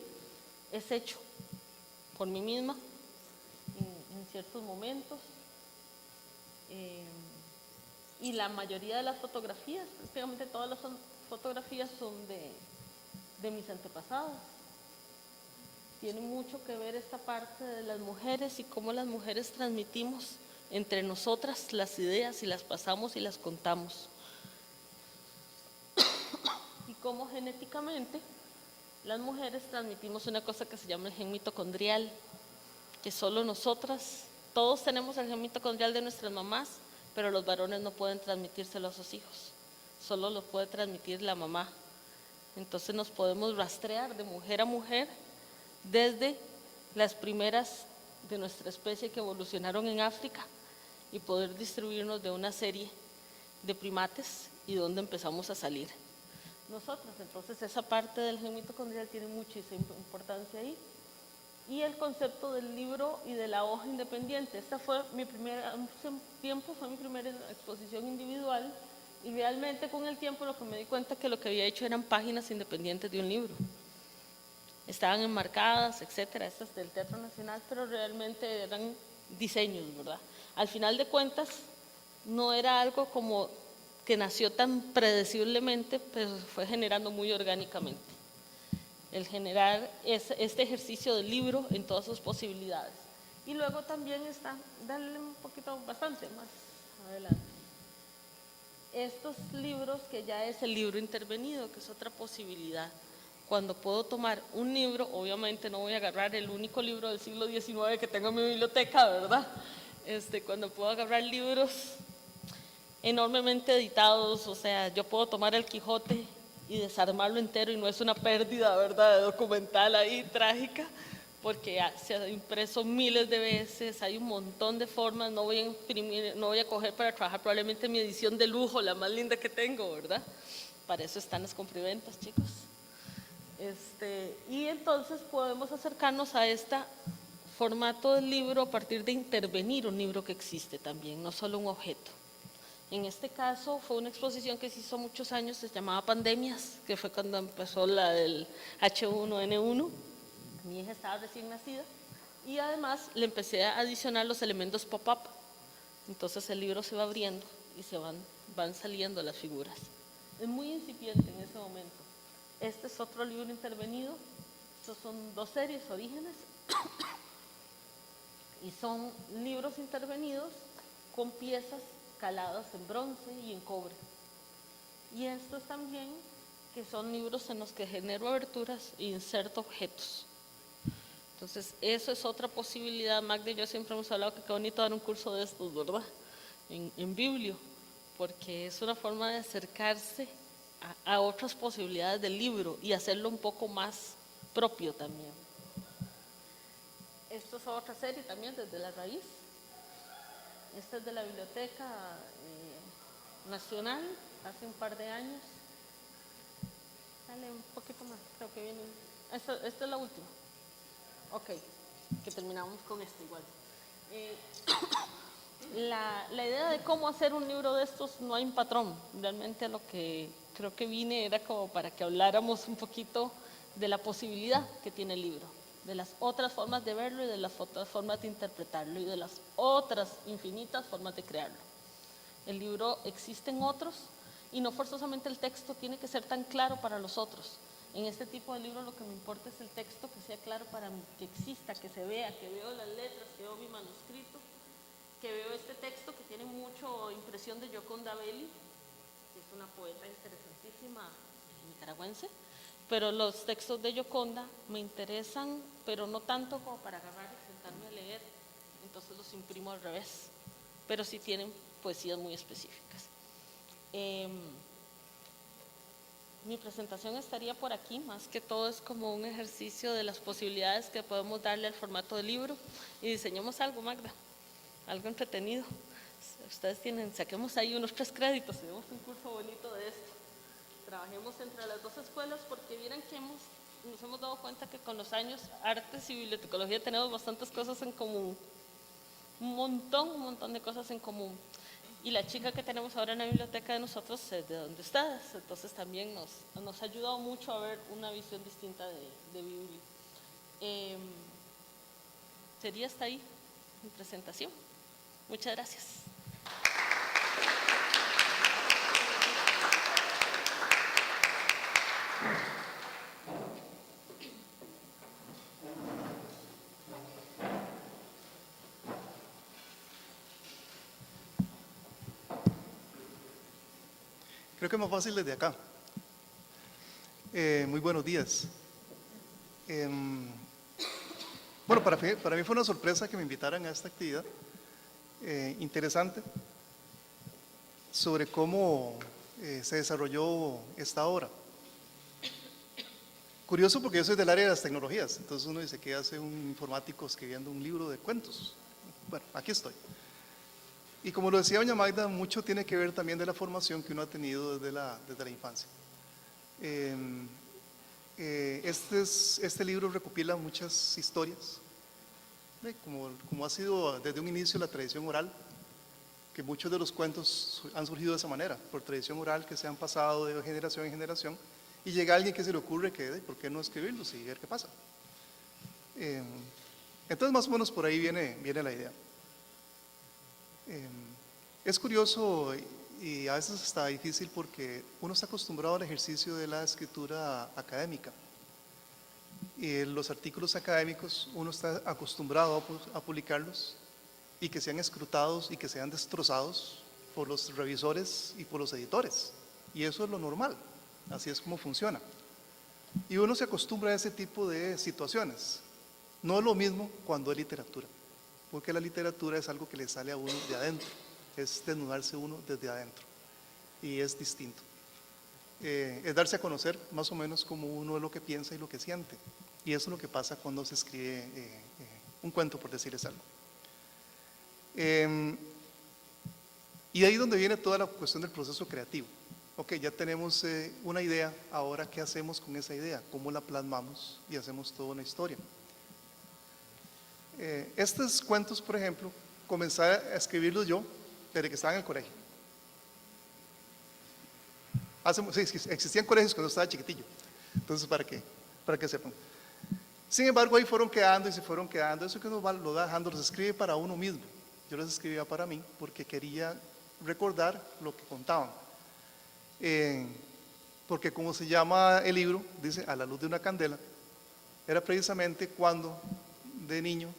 es hecho por mí misma en ciertos momentos. Y la mayoría de las fotografías, prácticamente todas las fotografías son de mis antepasados. Tiene mucho que ver esta parte de las mujeres y cómo las mujeres transmitimos entre nosotras las ideas y las pasamos y las contamos. Y cómo genéticamente las mujeres transmitimos una cosa que se llama el gen mitocondrial, que solo nosotras, todos tenemos el gen mitocondrial de nuestras mamás, pero los varones no pueden transmitírselo a sus hijos, solo lo puede transmitir la mamá. Entonces nos podemos rastrear de mujer a mujer desde las primeras de nuestra especie que evolucionaron en África y poder distribuirnos de una serie de primates y donde empezamos a salir nosotros. Entonces esa parte del gen mitocondrial tiene muchísima importancia ahí. Y el concepto del libro y de la hoja independiente. Esta fue mi primera, hace un tiempo fue mi primera exposición individual y realmente con el tiempo lo que me di cuenta que lo que había hecho eran páginas independientes de un libro. Estaban enmarcadas, etcétera, estas del Teatro Nacional, pero realmente eran diseños, ¿verdad? Al final de cuentas, no era algo como que nació tan predeciblemente, pero se fue generando muy orgánicamente. El generar este ejercicio del libro en todas sus posibilidades. Y luego también está, dale un poquito, bastante más adelante, estos libros que ya es el libro intervenido, que es otra posibilidad. Cuando puedo tomar un libro, obviamente no voy a agarrar el único libro del siglo XIX que tengo en mi biblioteca, ¿verdad? Cuando puedo agarrar libros enormemente editados, o sea, yo puedo tomar el Quijote y desarmarlo entero y no es una pérdida, ¿verdad?, de documental ahí trágica, porque se ha impreso miles de veces, hay un montón de formas, no voy a imprimir, no voy a coger para trabajar probablemente mi edición de lujo, la más linda que tengo, ¿verdad? Para eso están las compriventas, chicos. Y entonces podemos acercarnos a este formato del libro a partir de intervenir un libro que existe también, no solo un objeto. En este caso fue una exposición que se hizo muchos años, se llamaba Pandemias, que fue cuando empezó la del H1N1. Mi hija estaba recién nacida y además le empecé a adicionar los elementos pop-up. Entonces el libro se va abriendo y se van saliendo las figuras. Es muy incipiente en ese momento. Este es otro libro intervenido. Estos son 2 series, Orígenes. Y son libros intervenidos con piezas caladas en bronce y en cobre. Y estos también, que son libros en los que genero aberturas e inserto objetos. Entonces, eso es otra posibilidad. Magda y yo siempre hemos hablado que qué bonito dar un curso de estos, ¿verdad? En Biblio, porque es una forma de acercarse a otras posibilidades del libro y hacerlo un poco más propio también. Esto es otra serie también, desde la raíz. Esta es de la Biblioteca Nacional, hace un par de años. Dale un poquito más, creo que viene. Esta es la última. Ok, que terminamos con esto igual. La idea de cómo hacer un libro de estos, no hay un patrón. Realmente lo que creo que vine era como para que habláramos un poquito de la posibilidad que tiene el libro, de las otras formas de verlo y de las otras formas de interpretarlo y de las otras infinitas formas de crearlo. El libro existen otros y no forzosamente el texto tiene que ser tan claro para los otros. En este tipo de libros lo que me importa es el texto que sea claro para mí, que exista, que se vea, que veo las letras, que veo mi manuscrito, que veo este texto que tiene mucho impresión de Gioconda Belli, que es una poeta interesantísima nicaragüense, pero los textos de Gioconda me interesan, pero no tanto como para agarrar y sentarme a leer, entonces los imprimo al revés, pero sí tienen poesías muy específicas. Mi presentación estaría por aquí, más que todo es como un ejercicio de las posibilidades que podemos darle al formato de libro y diseñemos algo, Magda, algo entretenido. Ustedes saquemos ahí unos 3 créditos y demos un curso bonito de esto. Trabajemos entre las 2 escuelas porque vieran que nos hemos dado cuenta que con los años artes y bibliotecología tenemos bastantes cosas en común, un montón de cosas en común. Y la chica que tenemos ahora en la biblioteca de nosotros es de donde ustedes, entonces también nos ha ayudado mucho a ver una visión distinta de Biblia. Sería hasta ahí mi presentación. Muchas gracias. Creo que es más fácil desde acá. Muy buenos días. Bueno, para mí fue una sorpresa que me invitaran a esta actividad interesante sobre cómo se desarrolló esta obra. Curioso porque yo soy del área de las tecnologías, entonces uno dice, ¿qué hace un informático escribiendo un libro de cuentos? Bueno, aquí estoy. Y como lo decía doña Magda, mucho tiene que ver también de la formación que uno ha tenido desde la infancia. Este libro recopila muchas historias, como ha sido desde un inicio la tradición oral, que muchos de los cuentos han surgido de esa manera, por tradición oral que se han pasado de generación en generación, y llega alguien que se le ocurre que, ¿por qué no escribirlos y ver qué pasa? Entonces más o menos por ahí viene la idea. Es curioso y a veces está difícil porque uno está acostumbrado al ejercicio de la escritura académica. Y los artículos académicos uno está acostumbrado a publicarlos y que sean escrutados y que sean destrozados por los revisores y por los editores. Y eso es lo normal, así es como funciona. Y uno se acostumbra a ese tipo de situaciones. No es lo mismo cuando es literatura, porque la literatura es algo que le sale a uno de adentro, es desnudarse uno desde adentro, y es distinto. Es darse a conocer más o menos como uno es lo que piensa y lo que siente, y eso es lo que pasa cuando se escribe un cuento, por decirles algo. Y de ahí donde viene toda la cuestión del proceso creativo. Ok, ya tenemos una idea, ahora ¿qué hacemos con esa idea? ¿Cómo la plasmamos y hacemos toda una historia? Estos cuentos, por ejemplo, comencé a escribirlos yo desde que estaba en el colegio. Sí, existían colegios cuando estaba chiquitillo, entonces para que sepan. Sin embargo, ahí fueron quedando y se fueron quedando. Eso que uno lo va dejando, los escribe para uno mismo. Yo los escribía para mí porque quería recordar lo que contaban. Porque como se llama el libro, dice A la luz de una candela, era precisamente cuando de niño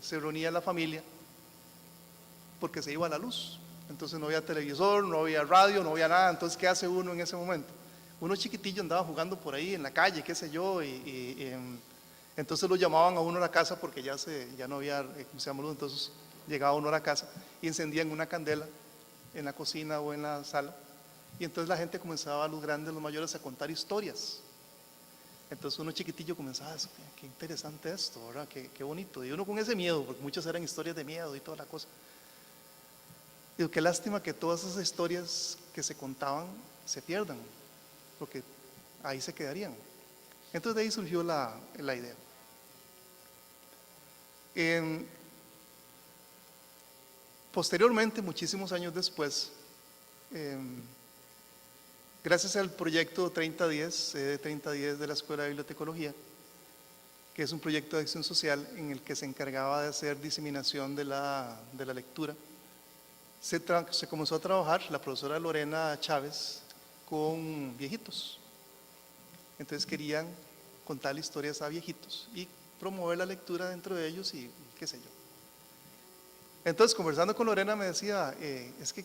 se reunía la familia porque se iba a la luz. Entonces no había televisor, no había radio, no había nada. Entonces, ¿qué hace uno en ese momento? Uno chiquitillo andaba jugando por ahí en la calle, qué sé yo, entonces lo llamaban a uno a la casa porque ya no había, ¿cómo se llama? Luz. Entonces llegaba uno a la casa y encendían una candela en la cocina o en la sala, y entonces la gente comenzaba, los grandes, los mayores, a contar historias. Entonces uno chiquitillo comenzaba a decir, qué interesante esto, ¿verdad? Qué bonito. Y uno con ese miedo, porque muchas eran historias de miedo y toda la cosa. Digo, qué lástima que todas esas historias que se contaban se pierdan, porque ahí se quedarían. Entonces de ahí surgió la idea. Posteriormente, muchísimos años después, gracias al proyecto 3010, 3010 de la Escuela de Bibliotecología, que es un proyecto de acción social en el que se encargaba de hacer diseminación de la lectura, se comenzó a trabajar la profesora Lorena Chávez con viejitos. Entonces querían contarle historias a viejitos y promover la lectura dentro de ellos y qué sé yo. Entonces, conversando con Lorena me decía, es que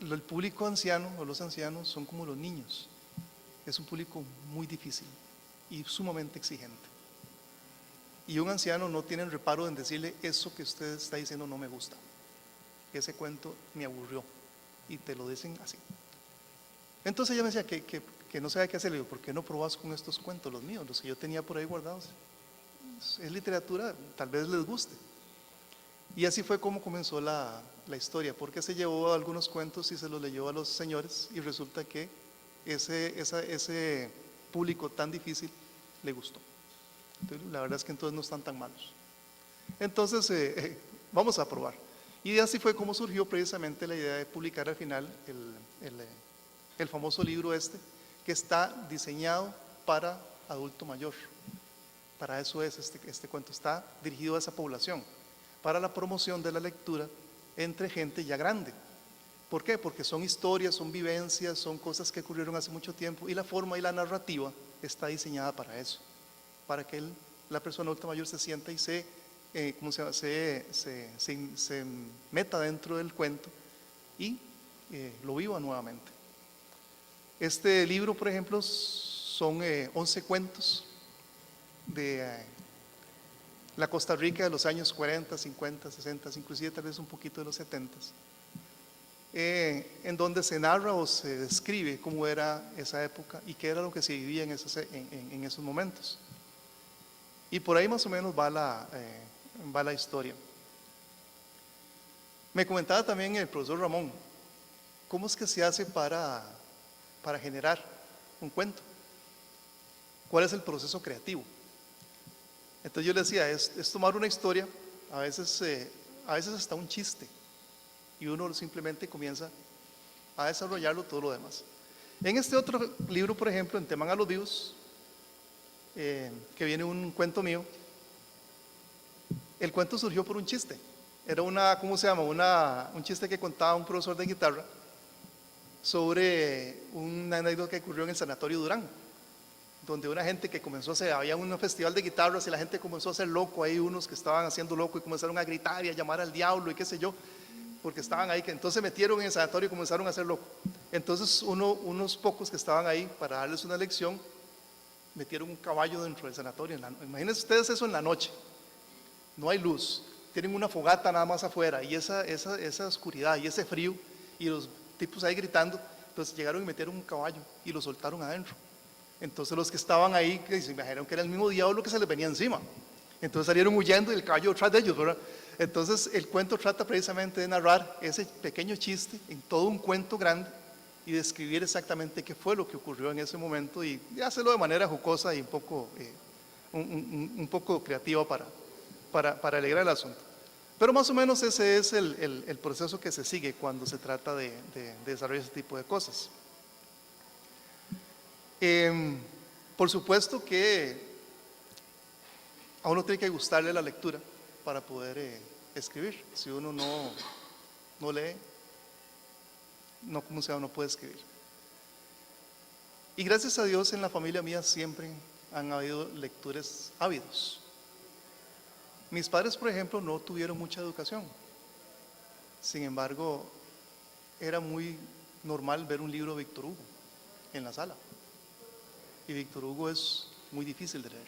el público anciano o los ancianos son como los niños. Es un público muy difícil y sumamente exigente. Y un anciano no tiene reparo en decirle, eso que usted está diciendo no me gusta. Ese cuento me aburrió. Y te lo dicen así. Entonces ella me decía que no sabía qué hacer. Le digo, ¿por qué no probas con estos cuentos, los míos, los que yo tenía por ahí guardados? Es literatura, tal vez les guste. Y así fue como comenzó la historia, porque se llevó algunos cuentos y se los leyó a los señores y resulta que ese público tan difícil le gustó. Entonces, la verdad es que entonces no están tan malos. Entonces, vamos a probar. Y así fue como surgió precisamente la idea de publicar al final el famoso libro que está diseñado para adulto mayor. Para eso es este cuento, está dirigido a esa población, para la promoción de la lectura entre gente ya grande. ¿Por qué? Porque son historias, son vivencias, son cosas que ocurrieron hace mucho tiempo y la forma y la narrativa está diseñada para eso, para que la persona adulta mayor se sienta y se meta dentro del cuento y lo viva nuevamente. Este libro, por ejemplo, son 11 cuentos de la Costa Rica de los años 40, 50, 60, inclusive tal vez un poquito de los 70, en donde se narra o se describe cómo era esa época y qué era lo que se vivía en esos momentos. Y por ahí más o menos va la historia. Me comentaba también el profesor Ramón, ¿cómo es que se hace para generar un cuento? ¿Cuál es el proceso creativo? Entonces yo le decía, es tomar una historia, a veces hasta un chiste, y uno simplemente comienza a desarrollarlo todo lo demás. En este otro libro, por ejemplo, en Teman a los vivos, que viene un cuento mío, el cuento surgió por un chiste. Era un chiste que contaba un profesor de guitarra sobre una anécdota que ocurrió en el Sanatorio Durán, donde una gente que había un festival de guitarras y la gente comenzó a hacer loco, ahí unos que estaban haciendo loco y comenzaron a gritar y a llamar al diablo y qué sé yo, porque estaban ahí, que entonces se metieron en el sanatorio y comenzaron a hacer loco. Entonces unos pocos que estaban ahí para darles una lección, metieron un caballo dentro del sanatorio. Imagínense ustedes eso en la noche, no hay luz, tienen una fogata nada más afuera y esa oscuridad y ese frío y los tipos ahí gritando, entonces llegaron y metieron un caballo y lo soltaron adentro. Entonces los que estaban ahí se imaginaron que era el mismo diablo que se les venía encima. Entonces salieron huyendo y el caballo detrás de ellos, ¿verdad? Entonces el cuento trata precisamente de narrar ese pequeño chiste en todo un cuento grande y describir exactamente qué fue lo que ocurrió en ese momento y hacerlo de manera jocosa y un poco creativa para alegrar el asunto. Pero más o menos ese es el proceso que se sigue cuando se trata de desarrollar ese tipo de cosas. Por supuesto que a uno tiene que gustarle la lectura para poder escribir. Si uno no lee, no puede escribir. Y gracias a Dios en la familia mía siempre han habido lectores ávidos. Mis padres, por ejemplo, no tuvieron mucha educación. Sin embargo, era muy normal ver un libro de Víctor Hugo en la sala. Y Víctor Hugo es muy difícil de leer.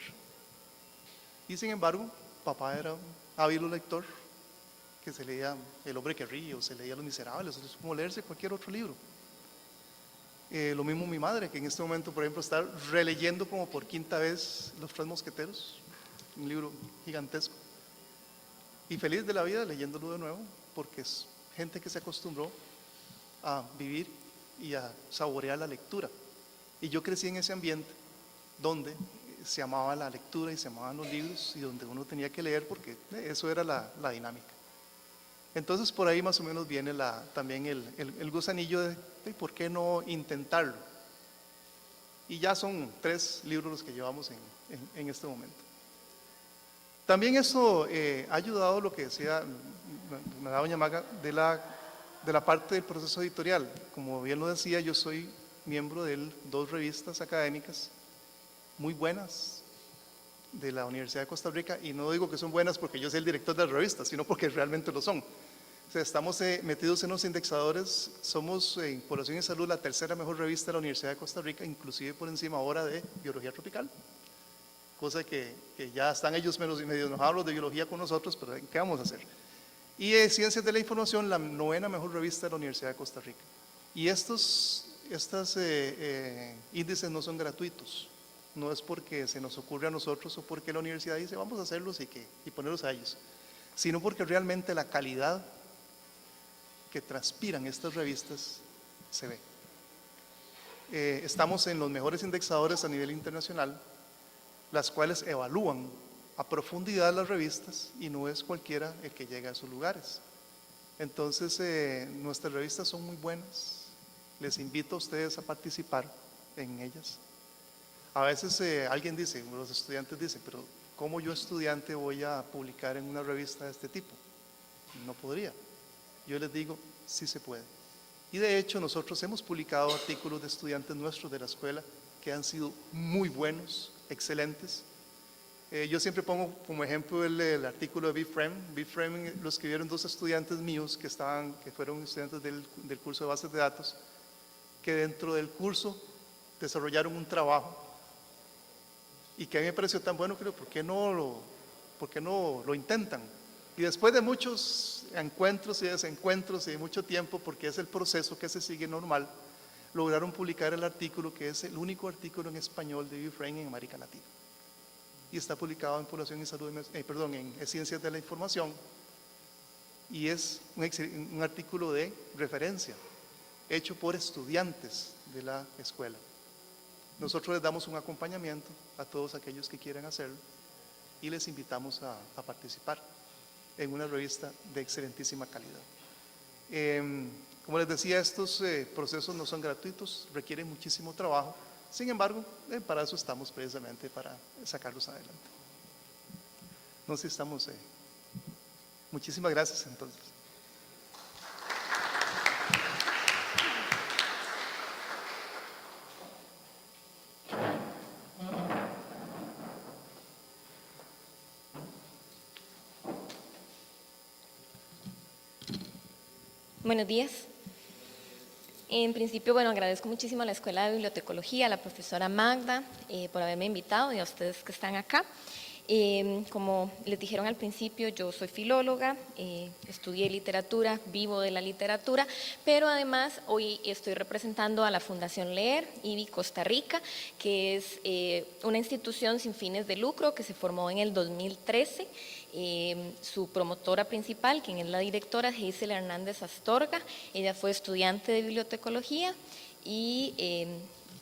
Y sin embargo, papá era un hábil lector que se leía El hombre que ríe o se leía Los Miserables, es como leerse cualquier otro libro. Lo mismo mi madre, que en este momento, por ejemplo, está releyendo como por quinta vez Los Tres Mosqueteros, un libro gigantesco. Y feliz de la vida leyéndolo de nuevo, porque es gente que se acostumbró a vivir y a saborear la lectura. Y yo crecí en ese ambiente donde se amaba la lectura y se amaban los libros y donde uno tenía que leer porque eso era la dinámica. Entonces por ahí más o menos viene también el gusanillo de por qué no intentarlo. Y ya son 3 libros los que llevamos en este momento. También eso ha ayudado lo que decía doña Maga de la parte del proceso editorial. Como bien lo decía, yo soy miembro de 2 revistas académicas muy buenas de la Universidad de Costa Rica, y no digo que son buenas porque yo soy el director de las revistas, sino porque realmente lo son. O sea, estamos metidos en los indexadores, somos en Población y Salud la 3ª mejor revista de la Universidad de Costa Rica, inclusive por encima ahora de Biología Tropical, cosa que ya están ellos medio enojados de biología con nosotros, pero ¿qué vamos a hacer? Y Ciencias de la Información, la 9ª mejor revista de la Universidad de Costa Rica. Y estos índices no son gratuitos, no es porque se nos ocurre a nosotros o porque la universidad dice vamos a hacerlos y ponerlos a ellos, sino porque realmente la calidad que transpiran estas revistas se ve. Estamos en los mejores indexadores a nivel internacional, las cuales evalúan a profundidad las revistas y no es cualquiera el que llega a esos lugares. Entonces, nuestras revistas son muy buenas, les invito a ustedes a participar en ellas. A veces alguien dice, los estudiantes dicen, pero ¿cómo yo estudiante voy a publicar en una revista de este tipo? No podría. Yo les digo, sí se puede. Y de hecho nosotros hemos publicado artículos de estudiantes nuestros de la escuela que han sido muy buenos, excelentes. Yo siempre pongo como ejemplo el artículo de B-Frame. B-Frame lo escribieron 2 estudiantes míos que fueron estudiantes del curso de bases de datos, que dentro del curso desarrollaron un trabajo y que a mí me pareció tan bueno, creo, ¿por qué no lo intentan? Y después de muchos encuentros y desencuentros y de mucho tiempo, porque es el proceso que se sigue normal, lograron publicar el artículo que es el único artículo en español de B-Frame en América Latina. Y está publicado en Población y Salud, en Ciencias de la Información, y es un artículo de referencia, hecho por estudiantes de la escuela. Nosotros les damos un acompañamiento a todos aquellos que quieran hacerlo y les invitamos a participar en una revista de excelentísima calidad. Como les decía, estos procesos no son gratuitos, requieren muchísimo trabajo. Sin embargo, para eso estamos precisamente, para sacarlos adelante. No sé si estamos... muchísimas gracias entonces. Buenos días. En principio, bueno, agradezco muchísimo a la Escuela de Bibliotecología, a la profesora Magda, por haberme invitado y a ustedes que están acá. Como les dijeron al principio, yo soy filóloga, estudié literatura, vivo de la literatura, pero además hoy estoy representando a la Fundación Leer, IBI Costa Rica, que es una institución sin fines de lucro que se formó en el 2013. Su promotora principal, quien es la directora, Hazel Hernández Astorga, ella fue estudiante de bibliotecología y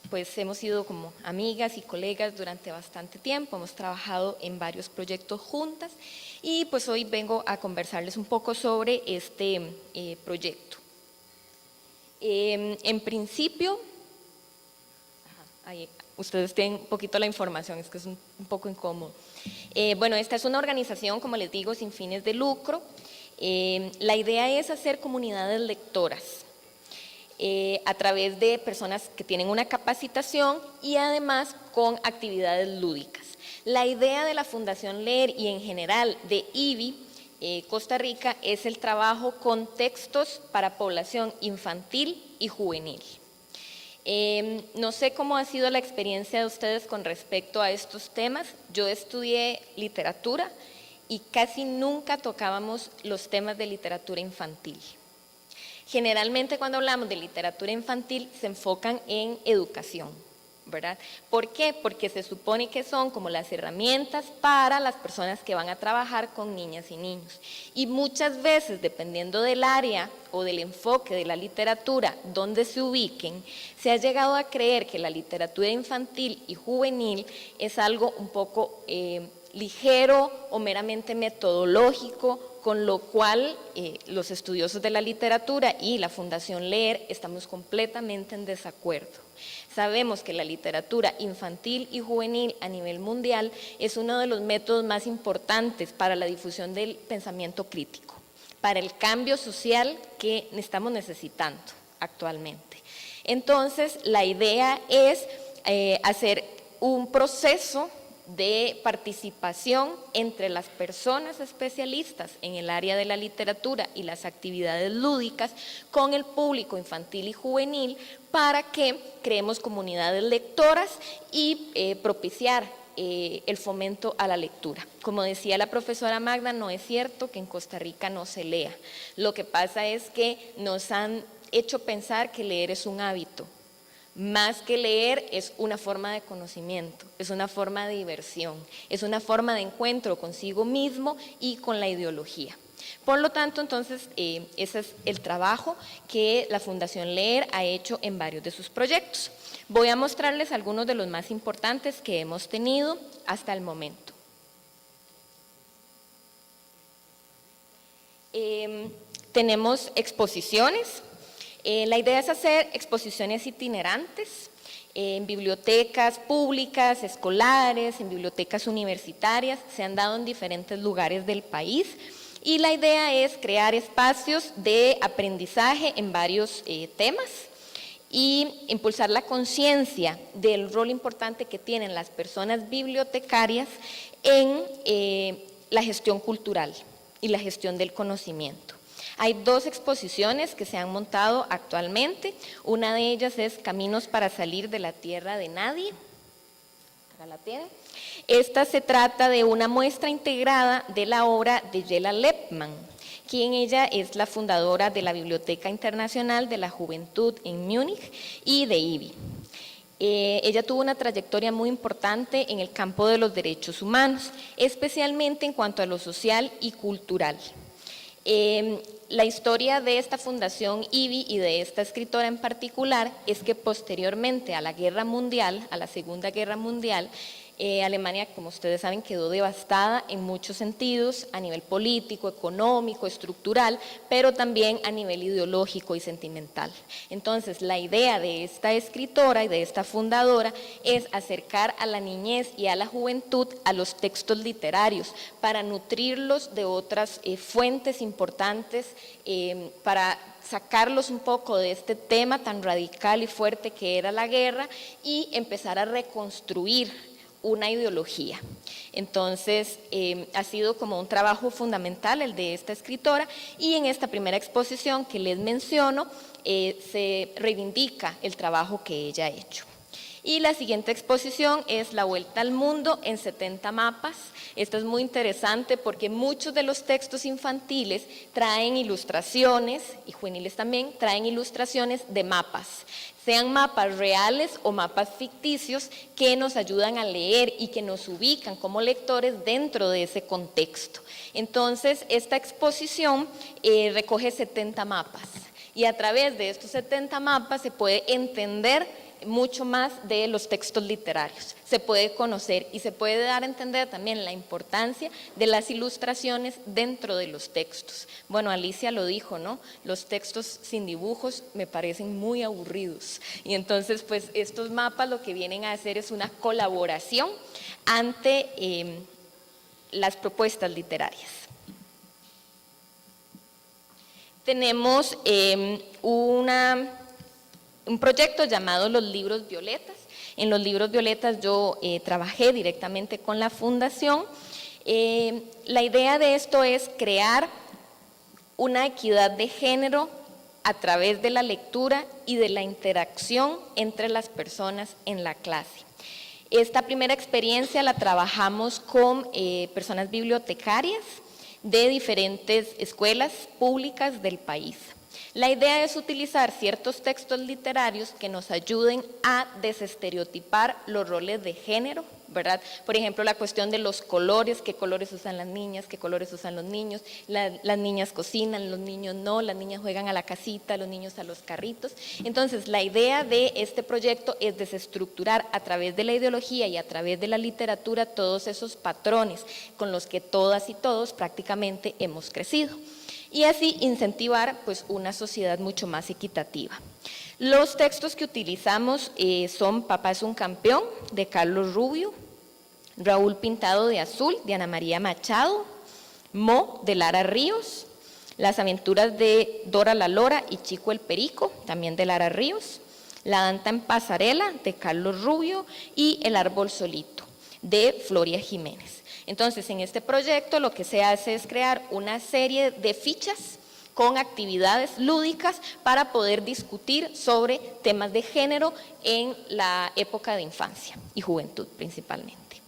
pues hemos sido como amigas y colegas durante bastante tiempo, hemos trabajado en varios proyectos juntas y pues hoy vengo a conversarles un poco sobre este proyecto. En principio, ahí, ustedes tienen un poquito la información, es que es un poco incómodo. Bueno, esta es una organización, como les digo, sin fines de lucro. La idea es hacer comunidades lectoras a través de personas que tienen una capacitación y además con actividades lúdicas. La idea de la Fundación Leer y en general de IBI Costa Rica es el trabajo con textos para población infantil y juvenil. No sé cómo ha sido la experiencia de ustedes con respecto a estos temas. Yo estudié literatura y casi nunca tocábamos los temas de literatura infantil. Generalmente cuando hablamos de literatura infantil se enfocan en educación, ¿verdad? ¿Por qué? Porque se supone que son como las herramientas para las personas que van a trabajar con niñas y niños. Y muchas veces, dependiendo del área o del enfoque de la literatura donde se ubiquen, se ha llegado a creer que la literatura infantil y juvenil es algo un poco ligero o meramente metodológico, con lo cual los estudiosos de la literatura y la Fundación Leer estamos completamente en desacuerdo. Sabemos que la literatura infantil y juvenil a nivel mundial es uno de los métodos más importantes para la difusión del pensamiento crítico, para el cambio social que estamos necesitando actualmente. Entonces, la idea es hacer un proceso de participación entre las personas especialistas en el área de la literatura y las actividades lúdicas con el público infantil y juvenil para que creemos comunidades lectoras y propiciar el fomento a la lectura. Como decía la profesora Magda, no es cierto que en Costa Rica no se lea. Lo que pasa es que nos han hecho pensar que leer es un hábito. Más que leer es una forma de conocimiento, es una forma de diversión, es una forma de encuentro consigo mismo y con la ideología. Por lo tanto, entonces, ese es el trabajo que la Fundación Leer ha hecho en varios de sus proyectos. Voy a mostrarles algunos de los más importantes que hemos tenido hasta el momento. Tenemos exposiciones. La idea es hacer exposiciones itinerantes en bibliotecas públicas, escolares, en bibliotecas universitarias, se han dado en diferentes lugares del país y la idea es crear espacios de aprendizaje en varios temas y impulsar la conciencia del rol importante que tienen las personas bibliotecarias en la gestión cultural y la gestión del conocimiento. Hay 2 exposiciones que se han montado actualmente, una de ellas es Caminos para salir de la tierra de nadie. Acá la tienen. Esta se trata de una muestra integrada de la obra de Jela Lepman, quien ella es la fundadora de la Biblioteca Internacional de la Juventud en Múnich y de IBI. Ella tuvo una trayectoria muy importante en el campo de los derechos humanos, especialmente en cuanto a lo social y cultural. La historia de esta fundación IBI y de esta escritora en particular es que posteriormente a la Guerra Mundial, a la Segunda Guerra Mundial, Alemania, como ustedes saben, quedó devastada en muchos sentidos, a nivel político, económico, estructural, pero también a nivel ideológico y sentimental. Entonces, la idea de esta escritora y de esta fundadora es acercar a la niñez y a la juventud a los textos literarios para nutrirlos de otras fuentes importantes, para sacarlos un poco de este tema tan radical y fuerte que era la guerra y empezar a reconstruir una ideología. Entonces, ha sido como un trabajo fundamental el de esta escritora y en esta primera exposición que les menciono se reivindica el trabajo que ella ha hecho. Y la siguiente exposición es La Vuelta al Mundo en 70 mapas. Esto es muy interesante porque muchos de los textos infantiles traen ilustraciones, y juveniles también, traen ilustraciones de mapas, sean mapas reales o mapas ficticios que nos ayudan a leer y que nos ubican como lectores dentro de ese contexto. Entonces, esta exposición recoge 70 mapas y a través de estos 70 mapas se puede entender mucho más de los textos literarios, se puede conocer y se puede dar a entender también la importancia de las ilustraciones dentro de los textos. Bueno, Alicia lo dijo, ¿no? Los textos sin dibujos me parecen muy aburridos y entonces pues estos mapas lo que vienen a hacer es una colaboración ante las propuestas literarias. Tenemos un proyecto llamado Los Libros Violetas. En Los Libros Violetas yo trabajé directamente con la fundación. La idea de esto es crear una equidad de género a través de la lectura y de la interacción entre las personas en la clase. Esta primera experiencia la trabajamos con personas bibliotecarias de diferentes escuelas públicas del país. La idea es utilizar ciertos textos literarios que nos ayuden a desestereotipar los roles de género, ¿verdad? Por ejemplo, la cuestión de los colores, qué colores usan las niñas, qué colores usan los niños, las niñas cocinan, los niños no, las niñas juegan a la casita, los niños a los carritos. Entonces, la idea de este proyecto es desestructurar a través de la ideología y a través de la literatura todos esos patrones con los que todas y todos prácticamente hemos crecido y así incentivar pues una sociedad mucho más equitativa. Los textos que utilizamos son Papá es un campeón, de Carlos Rubio, Raúl Pintado de Azul, de Ana María Machado, Mo, de Lara Ríos, Las aventuras de Dora la Lora y Chico el Perico, también de Lara Ríos, La Danta en Pasarela, de Carlos Rubio, y El árbol solito, de Floria Jiménez. Entonces, en este proyecto lo que se hace es crear una serie de fichas con actividades lúdicas para poder discutir sobre temas de género en la época de infancia y juventud principalmente.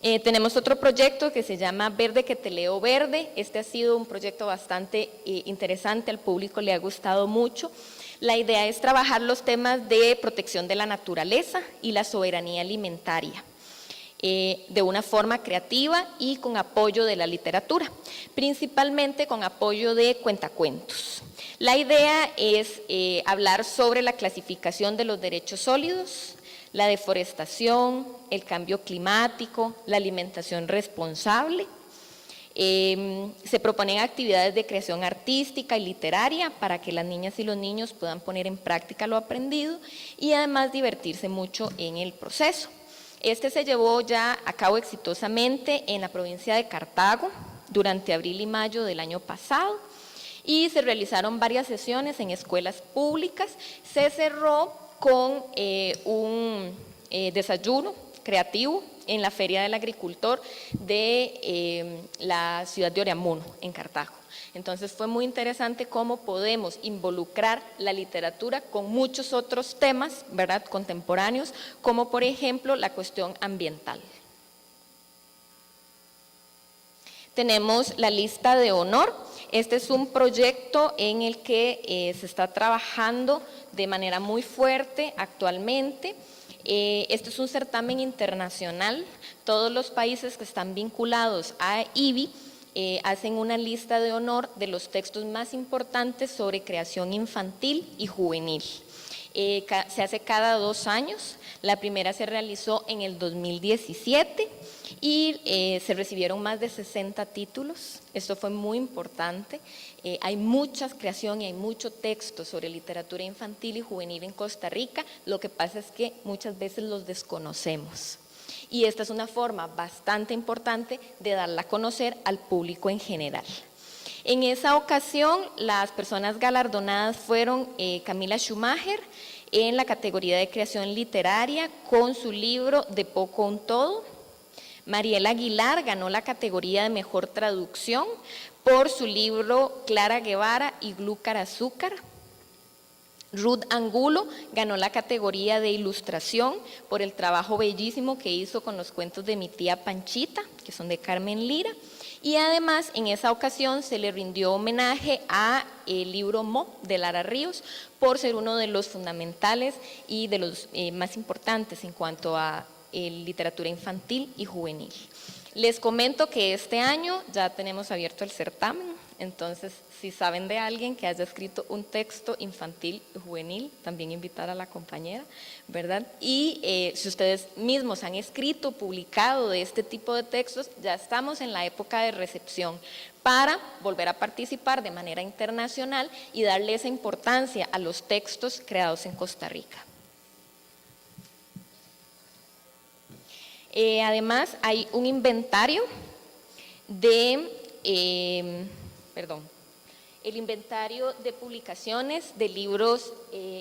Tenemos otro proyecto que se llama Verde que te leo verde. Este ha sido un proyecto bastante interesante, al público le ha gustado mucho. La idea es trabajar los temas de protección de la naturaleza y la soberanía alimentaria, de una forma creativa y con apoyo de la literatura, principalmente con apoyo de cuentacuentos. La idea es hablar sobre la clasificación de los derechos sólidos, la deforestación, el cambio climático, la alimentación responsable. Se proponen actividades de creación artística y literaria para que las niñas y los niños puedan poner en práctica lo aprendido y además divertirse mucho en el proceso. Este se llevó ya a cabo exitosamente en la provincia de Cartago durante abril y mayo del año pasado y se realizaron varias sesiones en escuelas públicas. Se cerró con un desayuno creativo en la Feria del Agricultor de la ciudad de Oriamuno, en Cartago. Entonces fue muy interesante cómo podemos involucrar la literatura con muchos otros temas, ¿verdad?, contemporáneos, como por ejemplo la cuestión ambiental. Tenemos la lista de honor. Este es un proyecto en el que se está trabajando de manera muy fuerte actualmente. Este es un certamen internacional. Todos los países que están vinculados a IBI hacen una lista de honor de los textos más importantes sobre creación infantil y juvenil. Se hace cada 2 años. La primera se realizó en el 2017 y se recibieron más de 60 títulos. Esto fue muy importante. Hay mucha creación y hay mucho texto sobre literatura infantil y juvenil en Costa Rica. Lo que pasa es que muchas veces los desconocemos. Y esta es una forma bastante importante de darla a conocer al público en general. En esa ocasión, las personas galardonadas fueron Camila Schumacher en la categoría de creación literaria con su libro De poco un todo. Mariela Aguilar ganó la categoría de mejor traducción por su libro Clara Guevara y Glúcar Azúcar. Ruth Angulo ganó la categoría de ilustración por el trabajo bellísimo que hizo con los cuentos de Mi tía Panchita, que son de Carmen Lira. Y además en esa ocasión se le rindió homenaje a el libro Mo de Lara Ríos por ser uno de los fundamentales y de los más importantes en cuanto a literatura infantil y juvenil. Les comento que este año ya tenemos abierto el certamen, entonces si saben de alguien que haya escrito un texto infantil y juvenil, también invitar a la compañera, ¿verdad? Y si ustedes mismos han escrito, publicado de este tipo de textos, ya estamos en la época de recepción para volver a participar de manera internacional y darle esa importancia a los textos creados en Costa Rica. Además, hay un inventario de, el inventario de publicaciones de libros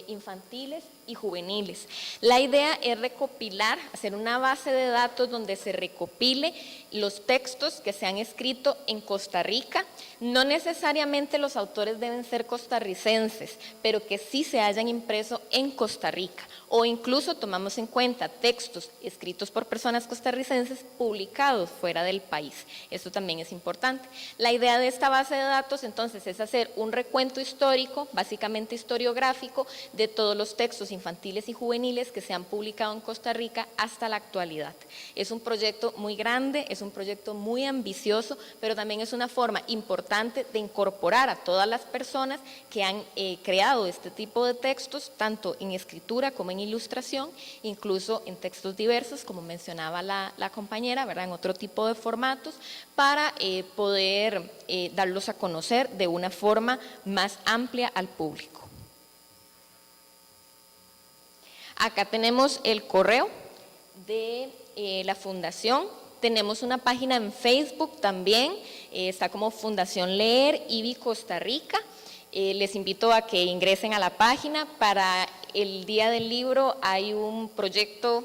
infantiles y juveniles. La idea es recopilar, hacer una base de datos donde se recopile los textos que se han escrito en Costa Rica. No necesariamente los autores deben ser costarricenses, pero que sí se hayan impreso en Costa Rica. O incluso tomamos en cuenta textos escritos por personas costarricenses publicados fuera del país. Esto también es importante. La idea de esta base de datos entonces es hacer un recuento histórico, básicamente historiográfico, de todos los textos infantiles y juveniles que se han publicado en Costa Rica hasta la actualidad. Es un proyecto muy grande, es un proyecto muy ambicioso, pero también es una forma importante de incorporar a todas las personas que han creado este tipo de textos, tanto en escritura como en ilustración, incluso en textos diversos, como mencionaba la compañera, ¿verdad?, en otro tipo de formatos, para poder darlos a conocer de una forma más amplia al público. Acá tenemos el correo de la Fundación. Tenemos una página en Facebook también, está como Fundación Leer IBI Costa Rica. Les invito a que ingresen a la página. Para el Día del Libro hay un proyecto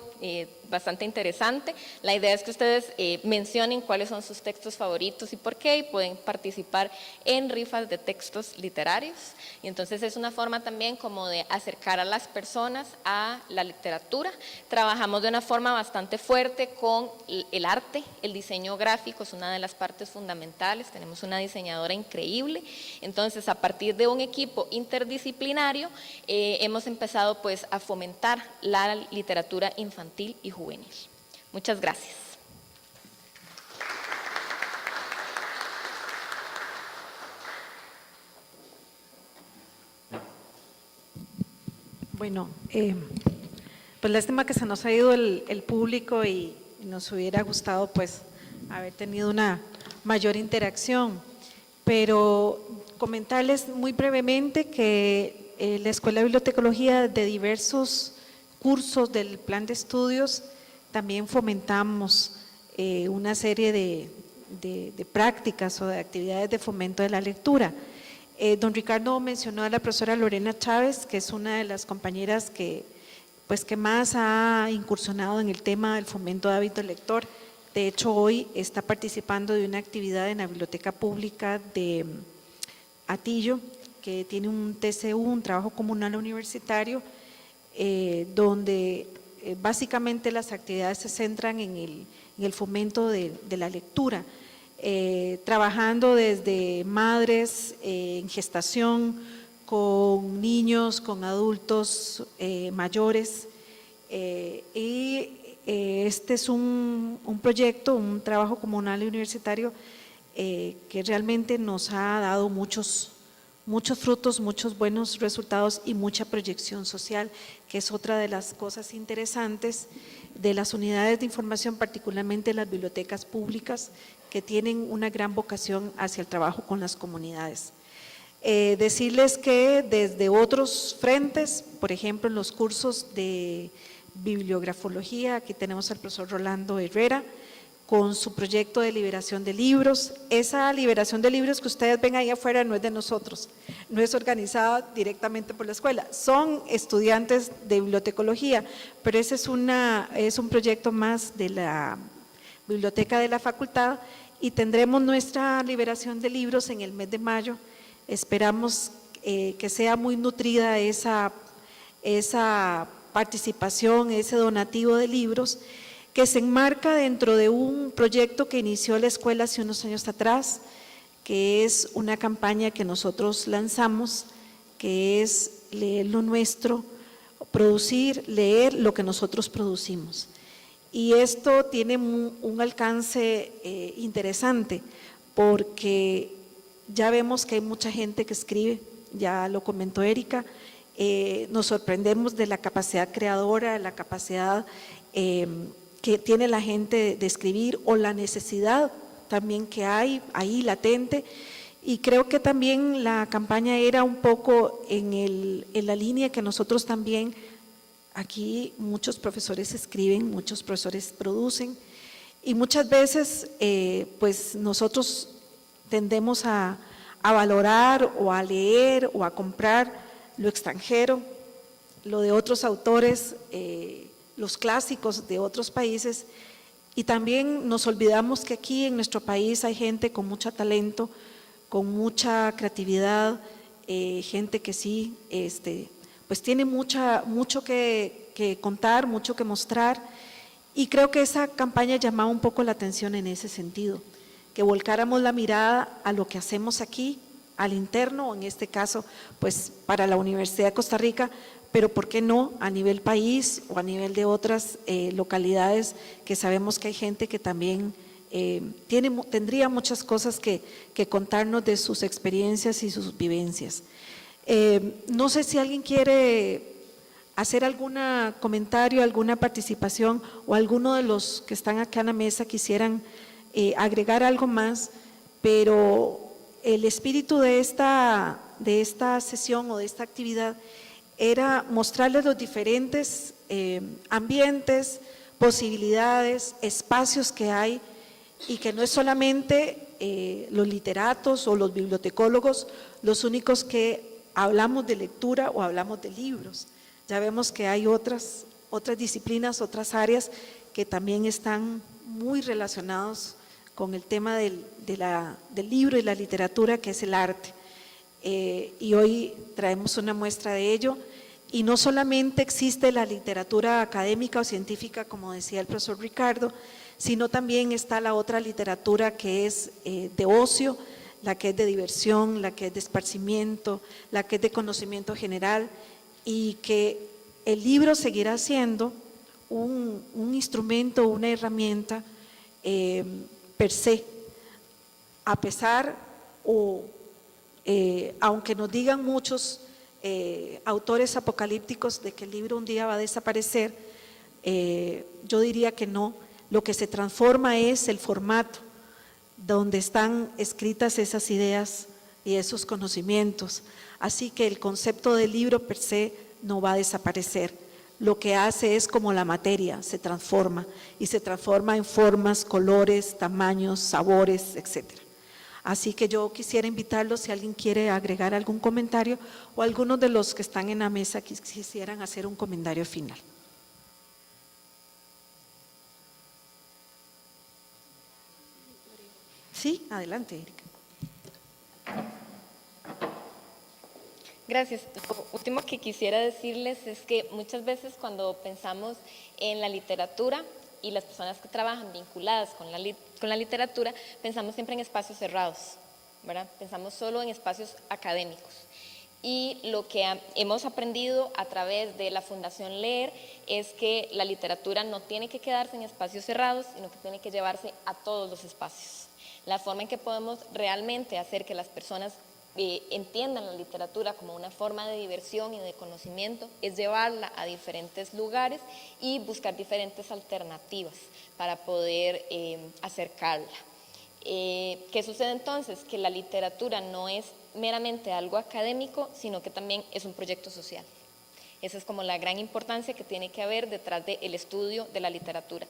bastante interesante. La idea es que ustedes mencionen cuáles son sus textos favoritos y por qué, y pueden participar en rifas de textos literarios. Y entonces es una forma también como de acercar a las personas a la literatura. Trabajamos de una forma bastante fuerte con el arte, el diseño gráfico es una de las partes fundamentales. Tenemos una diseñadora increíble. Entonces, a partir de un equipo interdisciplinario, hemos empezado pues a fomentar la literatura infantil y juvenil. Muchas gracias. Bueno, pues lástima que se nos ha ido el público y nos hubiera gustado pues haber tenido una mayor interacción, pero comentarles muy brevemente que la Escuela de Bibliotecología, de diversos cursos del plan de estudios, también fomentamos una serie de prácticas o de actividades de fomento de la lectura. Don Ricardo mencionó a la profesora Lorena Chávez, que es una de las compañeras que más ha incursionado en el tema del fomento de hábito lector. De hecho, hoy está participando de una actividad en la Biblioteca Pública de Atillo, que tiene un TCU, un trabajo comunal universitario, donde básicamente las actividades se centran en el fomento de la lectura, trabajando desde madres en gestación, con niños, con adultos mayores, y este es un proyecto, un trabajo comunal y universitario que realmente nos ha dado muchos frutos, muchos buenos resultados y mucha proyección social, que es otra de las cosas interesantes de las unidades de información, particularmente las bibliotecas públicas, que tienen una gran vocación hacia el trabajo con las comunidades. Decirles que desde otros frentes, por ejemplo, en los cursos de bibliografología, aquí tenemos al profesor Rolando Herrera, con su proyecto de liberación de libros. Esa liberación de libros que ustedes ven ahí afuera no es de nosotros, no es organizada directamente por la escuela, son estudiantes de bibliotecología, pero ese es un proyecto más de la biblioteca de la facultad y tendremos nuestra liberación de libros en el mes de mayo. Esperamos que sea muy nutrida esa participación, ese donativo de libros, que se enmarca dentro de un proyecto que inició la escuela hace unos años atrás, que es una campaña que nosotros lanzamos, que es leer lo nuestro, leer lo que nosotros producimos. Y esto tiene un alcance interesante, porque ya vemos que hay mucha gente que escribe, ya lo comentó Erika, nos sorprendemos de la capacidad creadora, de la capacidad que tiene la gente de escribir o la necesidad también que hay ahí latente, y creo que también la campaña era un poco en la línea que nosotros también, aquí muchos profesores escriben, muchos profesores producen, y muchas veces pues nosotros tendemos a valorar o a leer o a comprar lo extranjero, lo de otros autores, los clásicos de otros países, y también nos olvidamos que aquí en nuestro país hay gente con mucho talento, con mucha creatividad, gente que sí, pues tiene mucho que contar, mucho que mostrar, y creo que esa campaña llamaba un poco la atención en ese sentido, que volcáramos la mirada a lo que hacemos aquí, al interno, en este caso, pues para la Universidad de Costa Rica, pero ¿por qué no a nivel país o a nivel de otras localidades que sabemos que hay gente que también tendría muchas cosas que contarnos de sus experiencias y sus vivencias? No sé si alguien quiere hacer algún comentario, alguna participación, o alguno de los que están acá en la mesa quisieran agregar algo más, pero el espíritu de esta sesión o de esta actividad era mostrarles los diferentes ambientes, posibilidades, espacios que hay, y que no es solamente los literatos o los bibliotecólogos los únicos que hablamos de lectura o hablamos de libros. Ya vemos que hay otras disciplinas, otras áreas que también están muy relacionados con el tema del libro y la literatura, que es el arte. Y hoy traemos una muestra de ello. Y no solamente existe la literatura académica o científica, como decía el profesor Ricardo, sino también está la otra literatura que es de ocio, la que es de diversión, la que es de esparcimiento, la que es de conocimiento general, y que el libro seguirá siendo un instrumento, una herramienta per se, a pesar aunque nos digan muchos autores apocalípticos de que el libro un día va a desaparecer, yo diría que no. Lo que se transforma es el formato donde están escritas esas ideas y esos conocimientos. Así que el concepto del libro per se no va a desaparecer. Lo que hace es como la materia, se transforma, y se transforma en formas, colores, tamaños, sabores, etcétera. Así que yo quisiera invitarlos, si alguien quiere agregar algún comentario, o algunos de los que están en la mesa quisieran hacer un comentario final. Sí, adelante, Erika. Gracias. Lo último que quisiera decirles es que muchas veces cuando pensamos en la literatura y las personas que trabajan vinculadas con la literatura, pensamos siempre en espacios cerrados, ¿verdad? Pensamos solo en espacios académicos. Y lo que hemos aprendido a través de la Fundación Leer es que la literatura no tiene que quedarse en espacios cerrados, sino que tiene que llevarse a todos los espacios. La forma en que podemos realmente hacer que las personas entiendan la literatura como una forma de diversión y de conocimiento es llevarla a diferentes lugares y buscar diferentes alternativas para poder acercarla. ¿Qué sucede entonces? Que la literatura no es meramente algo académico, sino que también es un proyecto social. Esa es como la gran importancia que tiene que haber detrás del estudio de la literatura.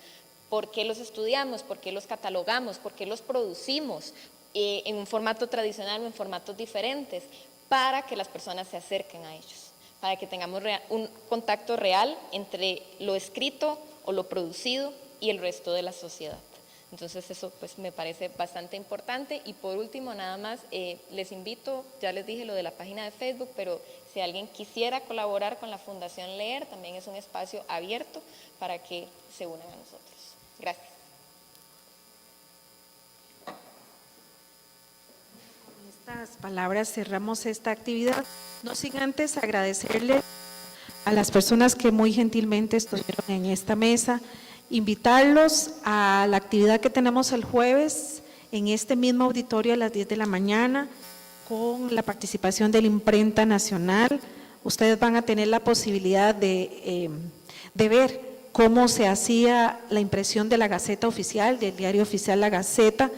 ¿Por qué los estudiamos? ¿Por qué los catalogamos? ¿Por qué los producimos en un formato tradicional o en formatos diferentes? Para que las personas se acerquen a ellos, para que tengamos un contacto real entre lo escrito o lo producido y el resto de la sociedad. Entonces eso pues me parece bastante importante. Y por último nada más les invito, ya les dije lo de la página de Facebook, pero si alguien quisiera colaborar con la Fundación Leer, también es un espacio abierto para que se unan a nosotros. Gracias. Con estas palabras cerramos esta actividad, no sin antes agradecerle a las personas que muy gentilmente estuvieron en esta mesa, invitarlos a la actividad que tenemos el jueves en este mismo auditorio a las 10 de la mañana con la participación de la Imprenta Nacional. Ustedes van a tener la posibilidad de ver cómo se hacía la impresión de la Gaceta Oficial, del diario oficial La Gaceta,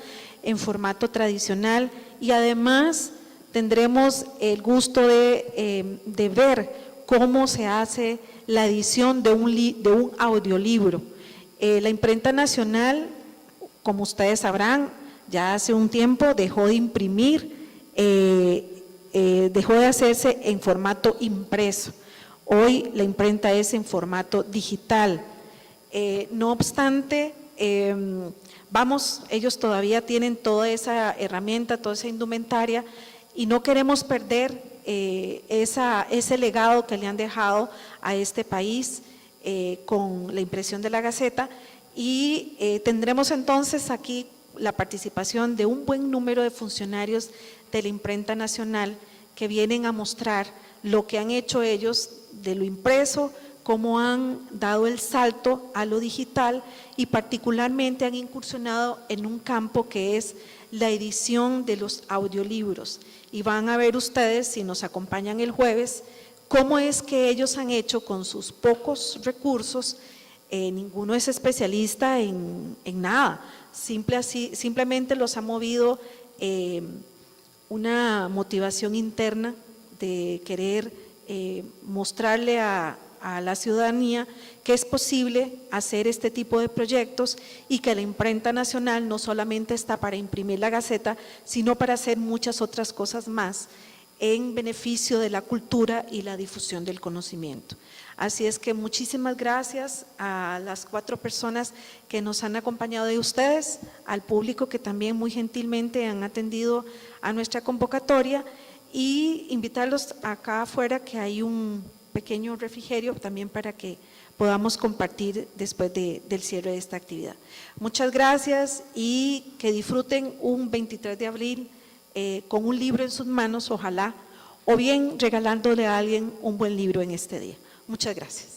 en formato tradicional, y además tendremos el gusto de ver cómo se hace la edición de un audiolibro. La Imprenta Nacional, como ustedes sabrán, ya hace un tiempo dejó de imprimir, dejó de hacerse en formato impreso. Hoy la imprenta es en formato digital. No obstante, ellos todavía tienen toda esa herramienta, toda esa indumentaria, y no queremos perder ese legado que le han dejado a este país con la impresión de la Gaceta. Y tendremos entonces aquí la participación de un buen número de funcionarios de la Imprenta Nacional que vienen a mostrar lo que han hecho ellos de lo impreso, cómo han dado el salto a lo digital y particularmente han incursionado en un campo que es la edición de los audiolibros. Y van a ver ustedes, si nos acompañan el jueves, cómo es que ellos han hecho con sus pocos recursos. Ninguno es especialista en nada, simplemente los ha movido una motivación interna de querer mostrarle a la ciudadanía que es posible hacer este tipo de proyectos y que la imprenta nacional no solamente está para imprimir la Gaceta, sino para hacer muchas otras cosas más en beneficio de la cultura y la difusión del conocimiento. Así es que muchísimas gracias a las 4 personas que nos han acompañado de ustedes, al público que también muy gentilmente han atendido a nuestra convocatoria, y invitarlos acá afuera que hay un pequeño refrigerio también para que podamos compartir después del cierre de esta actividad. Muchas gracias y que disfruten un 23 de abril con un libro en sus manos, ojalá, o bien regalándole a alguien un buen libro en este día. Muchas gracias.